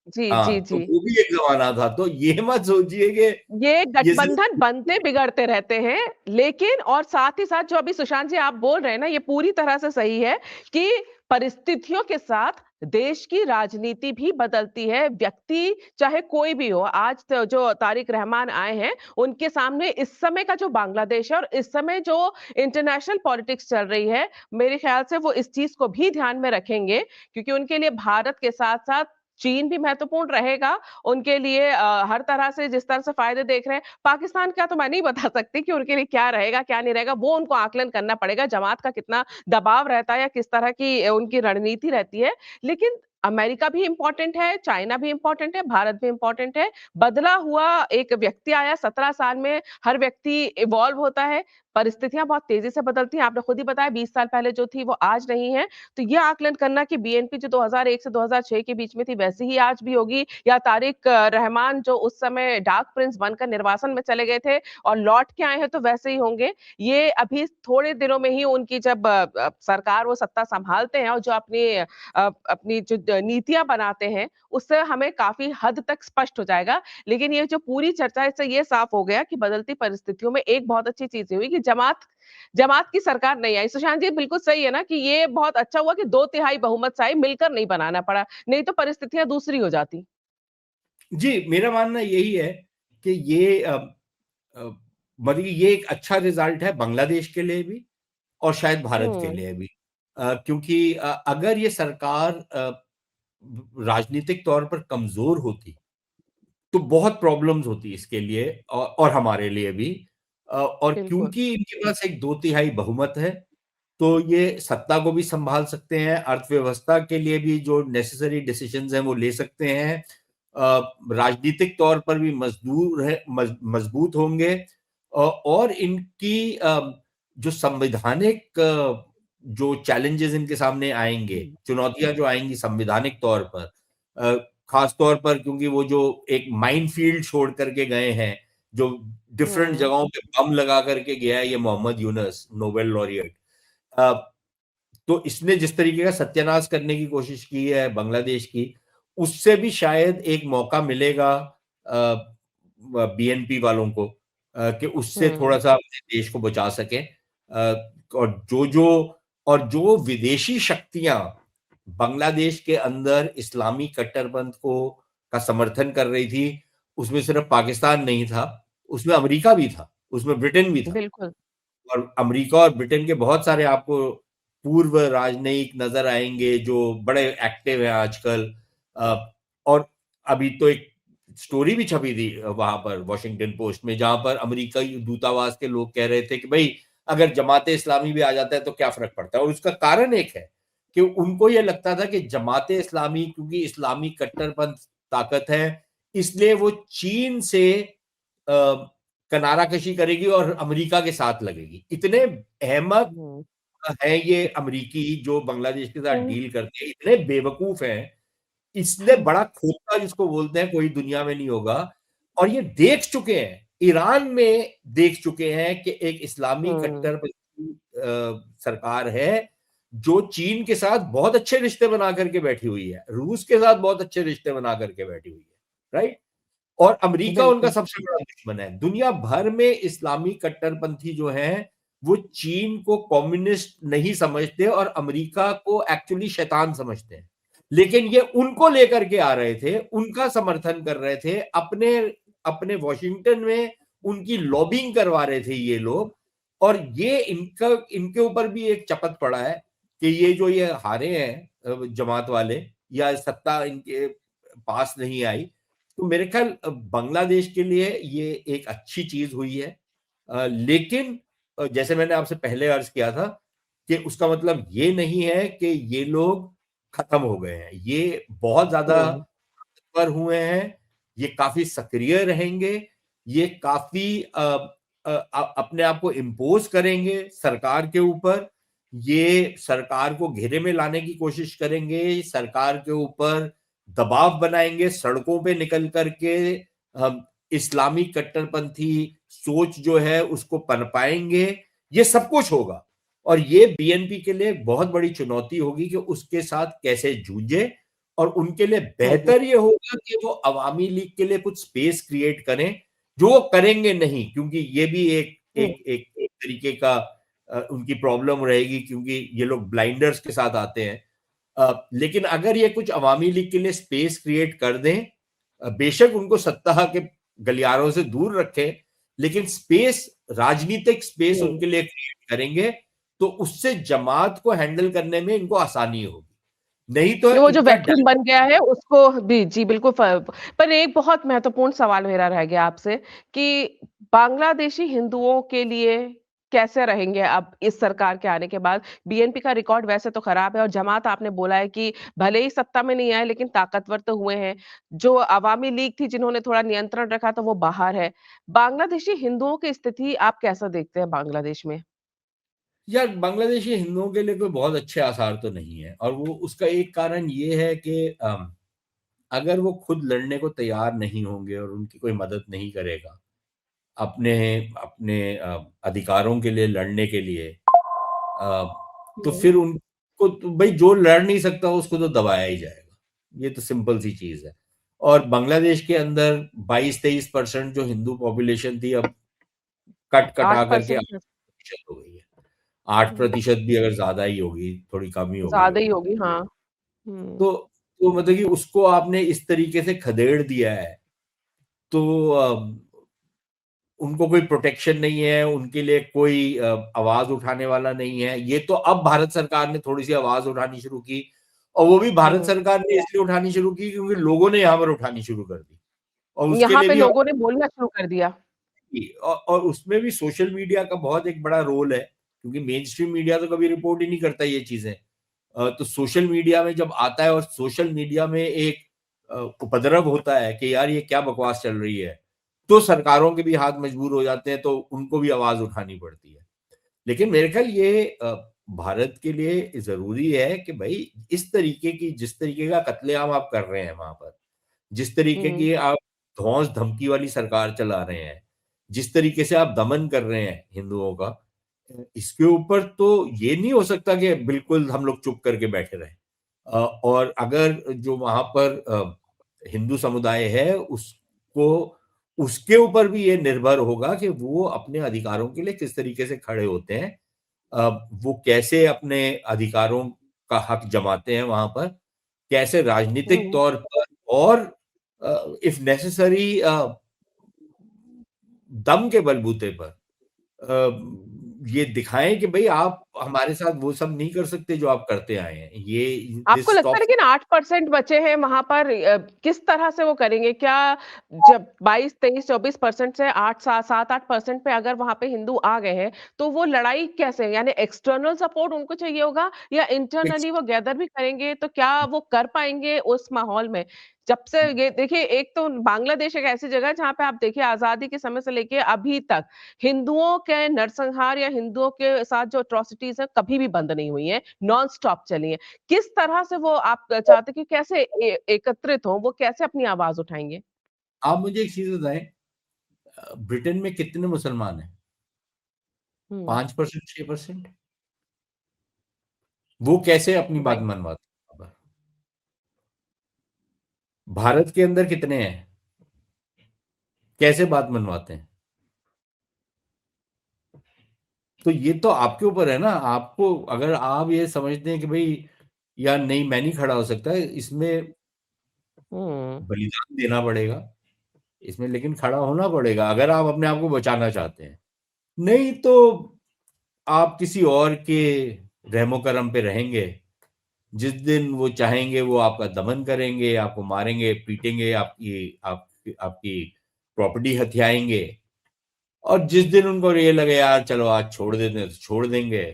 जी, जी, हाँ, तो जी। वो भी एक जमाना था, तो ये मत सोचिए कि ये ये सिर्फ। गठबंधन बनते बिगड़ते रहते हैं, लेकिन और साथ ही साथ जो अभी सुशांत जी आप बोल रहे हैं ना, ये पूरी तरह से सही है कि परिस्थितियों के साथ देश की राजनीति भी बदलती है। व्यक्ति चाहे कोई भी हो, आज तो जो तारिक रहमान आए हैं, उनके सामने इस समय का जो बांग्लादेश है और इस समय जो इंटरनेशनल पॉलिटिक्स चल रही है, मेरे ख्याल से वो इस चीज़ को भी ध्यान में रखेंगे क्योंकि उनके लिए भारत के साथ-साथ चीन भी महत्वपूर्ण रहेगा उनके लिए हर तरह से जिस तरह से फ़ायदे देख रहे हैं, पाकिस्तान का तो मैं नहीं बता सकती कि उनके लिए क्या रहेगा, क्या नहीं रहेगा, वो उनको आकलन करना पड़ेगा, जमात का कितना दबाव रहता है या किस तरह की उनकी रणनीति रहती है। लेकिन अमेरिका भी इम्पोर्टेंट है, चाइना भी इम्पोर्टेंट है, भारत भी इम्पोर्टेंट है। बदला हुआ एक व्यक्ति आया 17 साल में हर व्यक्ति इवॉल्व होता है, परिस्थितियाँ बहुत तेज़ी से बदलती हैं। आपने खुद ही बताया 20 साल पहले जो थी वो आज नहीं है। तो ये आकलन करना कि बीएनपी जो 2001 से 2006 के बीच में थी वैसी ही आज भी होगी या तारिक रहमान जो उस समय डार्क प्रिंस बनकर निर्वासन में चले गए थे और लौट के आए हैं तो वैसे ही होंगे। ये अभी थोड़े दिनों में ही उनकी जब सरकार वो सत्ता संभालते हैं और जो अपनी जो नीतियाँ बनाते हैं, उससे हमें काफ़ी हद तक स्पष्ट हो जाएगा। लेकिन ये जो पूरी चर्चा है इससे ये साफ हो गया कि बदलती परिस्थितियों में एक बहुत अच्छी चीज़ ये हुई कि जमात जमात की सरकार नहीं आई। सुशांत जी बिल्कुल सही है ना कि ये बहुत अच्छा हुआ कि 2 तिहाई बहुमत से आई, मिलकर नहीं बनाना पड़ा, नहीं तो परिस्थितियाँ दूसरी हो जाती। जी, मेरा मानना यही है कि ये अ, मतलब ये एक अच्छा रिजल्ट है बांग्लादेश के लिए भी और शायद भारत के हुँ, लिए भी। क्योंकि अगर ये सरकार राजनीतिक तौर पर कमजोर होती तो बहुत प्रॉब्लम्स होती इसके लिए और हमारे लिए भी। और बिल्कुल। क्योंकि इनके पास एक दो तिहाई बहुमत है, तो ये सत्ता को भी संभाल सकते हैं, अर्थव्यवस्था के लिए भी जो नेसेसरी डिसीजंस हैं वो ले सकते हैं, राजनीतिक तौर पर भी मजबूत होंगे, और इनकी जो संवैधानिक जो चैलेंजेस इनके सामने आएंगे, हुँ, चुनौतियां जो आएंगी संवैधानिक तौर पर, खास तौर पर क्योंकि वो जो एक माइनफील्ड छोड़ करके गए हैं, जो डिफरेंट हुँ, जगहों पे बम लगा करके गया है ये मोहम्मद यूनुस, नोबेल लॉरियट। अ, तो इसने जिस तरीके का सत्यानाश करने की कोशिश की है बांग्लादेश की, उससे भी शायद एक मौका मिलेगा बीएनपी वालों को, कि उससे हुँ, थोड़ा-सा अपने देश को बचा सकें। और जो विदेशी शक्तियाँ बांग्लादेश के अंदर इस्लामी कट्टरपंथ का समर्थन कर रही थी, उसमें सिर्फ पाकिस्तान नहीं था, उसमें अमेरिका भी था, उसमें ब्रिटेन भी था। बिल्कुल। और अमेरिका और ब्रिटेन के बहुत सारे आपको पूर्व राजनयिक नजर आएंगे जो बड़े एक्टिव हैं आजकल। और अभी तो एक स्टोरी भी छपी थी वहां पर वॉशिंगटन पोस्ट में, जहां पर अमेरिकी दूतावास के लोग कह रहे थे कि भाई अगर जमाते इस्लामी भी आ जाता है तो क्या फर्क पड़ता है। और उसका कारण एक है कि उनको यह लगता था कि जमाते इस्लामी क्योंकि इस्लामी कट्टरपंथ ताकत है, इसलिए वो चीन से किनारा कशी करेगी और अमेरिका के साथ लगेगी। इतने अहमक हुँ, हैं ये अमेरिकी जो बांग्लादेश के साथ हुँ, डील करते हैं, इतने बेवकूफ हैं, इसलिए बड़ा खोखला जिसको बोलते हैं कोई दुनिया में नहीं होगा। और ये देख चुके हैं, ईरान में देख चुके हैं कि एक इस्लामी हुँ, कट्टरपंथी सरकार है जो चीन के साथ बहुत अच्छे रिश्ते बना करके बैठी हुई है, रूस के साथ बहुत अच्छे रिश्ते बना करके बैठी हुई है, राइट। और अमेरिका उनका बिल्कुल। सबसे बड़ा दुश्मन है। दुनिया भर में इस्लामी कट्टरपंथी जो हैं, वो चीन को कम्युनिस्ट नहीं समझते और अमेरिका को एक्चुअली शैतान समझते हैं। लेकिन ये उनको लेकर के आ रहे थे, उनका समर्थन कर रहे थे, अपने अपने वॉशिंगटन में उनकी लॉबिंग करवा रहे थे ये लोग। और ये इनका इनके ऊपर भी एक चपत पड़ा है कि ये हारे हैं जमात वाले, या सत्ता इनके पास नहीं आई। तो मेरे ख्याल बांग्लादेश के लिए ये एक अच्छी चीज हुई है। लेकिन जैसे मैंने आपसे पहले अर्ज किया था कि उसका मतलब ये नहीं है कि ये लोग खत्म हो गए हैं। ये बहुत ज्यादा हुँ, पर हुए हैं, ये काफी सक्रिय रहेंगे, ये काफी अपने आप को इम्पोज करेंगे सरकार के ऊपर, ये सरकार को घेरे में लाने की कोशिश करेंगे, सरकार के ऊपर दबाव बनाएंगे, सड़कों पे निकल करके हम इस्लामी कट्टरपंथी सोच जो है उसको पनपाएंगे। ये सब कुछ होगा और ये बीएनपी के लिए एक बहुत बड़ी चुनौती होगी कि उसके साथ कैसे जूझे। और उनके लिए हुँ, हुँ, बेहतर ये होगा कि वो अवामी लीग के लिए कुछ स्पेस क्रिएट करें, जो वो करेंगे नहीं, क्योंकि ये भी एक हुँ, एक एक, एक तरीके का उनकी प्रॉब्लम रहेगी, क्योंकि ये लोग ब्लाइंडर्स के साथ आते हैं। लेकिन अगर ये कुछ अवामी लीग के लिए स्पेस क्रिएट कर दें, बेशक उनको सत्ता के गलियारों से दूर रखें, लेकिन स्पेस, राजनीतिक स्पेस हुँ। उनके लिए क्रिएट करेंगे, तो उससे जमात को हैंडल करने में इनको आसानी होगी। नहीं तो वो जो इनका वैक्यूम बन गया है उसको भी जी, बिल्कुल पर एक बहुत महत्वपूर्ण सवाल मेरा रह गया आपसे कि बांग्लादेशी हिंदुओं के लिए कैसे रहेंगे अब इस सरकार के आने के बाद? बीएनपी का रिकॉर्ड वैसे तो खराब है और जमात आपने बोला है कि भले ही सत्ता में नहीं आए लेकिन ताकतवर तो हुए हैं। जो अवामी लीग थी जिन्होंने थोड़ा नियंत्रण रखा तो वो बाहर है। बांग्लादेशी हिंदुओं की स्थिति आप कैसा देखते हैं बांग्लादेश में? यार, बांग्लादेशी हिंदुओं के लिए कोई बहुत अच्छे आसार तो नहीं है, और वो उसका एक कारण ये है कि अगर वो खुद लड़ने को तैयार नहीं होंगे और उनकी कोई मदद नहीं करेगा अपने अपने अधिकारों के लिए लड़ने के लिए, अ, तो हुँ, फिर उनको तो भाई जो लड़ नहीं सकता उसको तो दबाया ही जाएगा। ये तो सिंपल सी चीज है। और बांग्लादेश के अंदर 22-23% जो हिंदू पॉपुलेशन थी, अब कट कटा करके 8% 8% हो गई है। आठ हुँ, प्रतिशत भी अगर ज्यादा ही होगी, थोड़ी कम ही हो गई ज़्यादा ही होगी। होगी, हाँ। हुँ, तो तो मतलब कि उसको आपने इस तरीके से खदेड़ दिया है, तो उनको कोई प्रोटेक्शन नहीं है, उनके लिए कोई आवाज उठाने वाला नहीं है। ये तो अब भारत सरकार ने थोड़ी सी आवाज उठानी शुरू की, और वो भी भारत हुँ। सरकार ने इसलिए उठानी शुरू की क्योंकि लोगों ने यहाँ पर उठानी शुरू कर दी। और उसके यहाँ लिए पे भी लोगों ने बोलना शुरू कर दिया। और उसमें भी सोशल मीडिया का बहुत एक बड़ा रोल है, क्योंकि मेन स्ट्रीम मीडिया तो कभी रिपोर्ट ही नहीं करता ये चीजें। तो सोशल मीडिया में जब आता है और सोशल मीडिया में एक उपद्रव होता है कि यार ये क्या बकवास चल रही है, तो सरकारों के भी हाथ मजबूर हो जाते हैं, तो उनको भी आवाज उठानी पड़ती है। लेकिन मेरे ख्याल ये भारत के लिए जरूरी है कि भाई इस तरीके की, जिस तरीके का कत्लेआम आप कर रहे हैं वहां पर, जिस तरीके हुँ, की आप धौंस धमकी वाली सरकार चला रहे हैं, जिस तरीके से आप दमन कर रहे हैं हिंदुओं का, इसके ऊपर तो ये नहीं हो सकता कि बिल्कुल हम लोग चुप करके बैठे रहें। और अगर जो वहां पर हिंदू समुदाय है उसको, उसके ऊपर भी ये निर्भर होगा कि वो अपने अधिकारों के लिए किस तरीके से खड़े होते हैं। वो कैसे अपने अधिकारों का हक जमाते हैं वहां पर, कैसे राजनीतिक हुँ। तौर पर, और इफ नेसेसरी दम के बलबूते पर ये दिखाएं कि भाई आप हमारे साथ वो सब नहीं कर सकते जो आप करते आए हैं। ये आपको दिस लगता है स्टॉप्स। लेकिन 8% बचे हैं वहाँ पर किस तरह से वो करेंगे? क्या जब 22, 23, 24% से 8 सा 7-8% पे अगर वहाँ पे हिंदू आ गए हैं, तो वो लड़ाई कैसे? यानी एक्सटर्नल सपोर्ट उनको चाहिए होगा या इंटरनली वो गैदर भी करेंगे, तो क्या वो कर पाएँगे उस माहौल में? जब से ये देखिए एक तो बांग्लादेश एक ऐसी जगह है जहाँ पे आप देखिए आज़ादी के समय से लेके अभी तक हिंदुओं के नरसंहार या हिंदुओं के साथ जो अट्रॉसिटीज़ हैं, कभी भी बंद नहीं हुई हैं, नॉन स्टॉप चली हैं। किस तरह से वो आप चाहते कि कैसे एकत्रित हों, वो कैसे अपनी आवाज़ उठाएँगे? आप मुझे एक चीज बताएं, ब्रिटेन में कितने मुसलमान हैं? हुँ, 5%, 6%। वो कैसे अपनी बात राइट। मनवाते हैं वहां पर? भारत के अंदर कितने हैं? कैसे बात मनवाते हैं? तो ये तो आपके ऊपर है ना, आपको अगर आप ये समझते हैं कि भई यार नहीं मैं नहीं खड़ा हो सकता, इसमें हुँ, बलिदान देना पड़ेगा, इसमें लेकिन खड़ा होना पड़ेगा अगर आप अपने आप को बचाना चाहते हैं। नहीं तो आप किसी और के रहमो-करम पे रहेंगे। जिस दिन वो चाहेंगे वो आपका दमन करेंगे, आपको मारेंगे, पीटेंगे, आपकी प्रॉपर्टी हथियाएँगे और जिस दिन उनको ये लगे यार चलो आज छोड़ देते हैं तो छोड़ देंगे।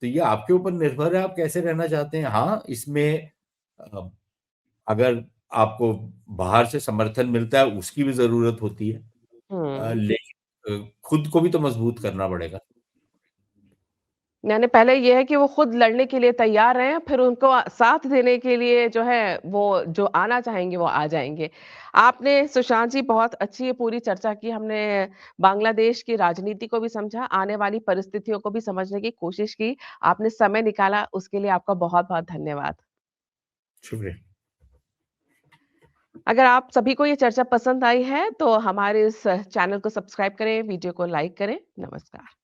तो ये आपके ऊपर निर्भर है आप कैसे रहना चाहते हैं। हाँ, इसमें अ, अगर आपको बाहर से समर्थन मिलता है उसकी भी ज़रूरत होती है। हुँ। लेकिन खुद को भी तो मजबूत करना पड़ेगा। यानी पहले ये है कि वो खुद लड़ने के लिए तैयार हैं, फिर उनको साथ देने के लिए जो है, वो जो आना चाहेंगे, वो आ जाएँगे। आपने सुशांत जी बहुत अच्छी ये पूरी चर्चा की, हमने बांग्लादेश की राजनीति को भी समझा, आने वाली परिस्थितियों को भी समझने की कोशिश की। आपने समय निकाला, उसके लिए आपका बहुत-बहुत धन्यवाद। शुक्रिया। अगर आप सभी को ये चर्चा पसंद आई है, तो हमारे इस चैनल को सब्सक्राइब करें, वीडियो को लाइक करें। नमस्कार।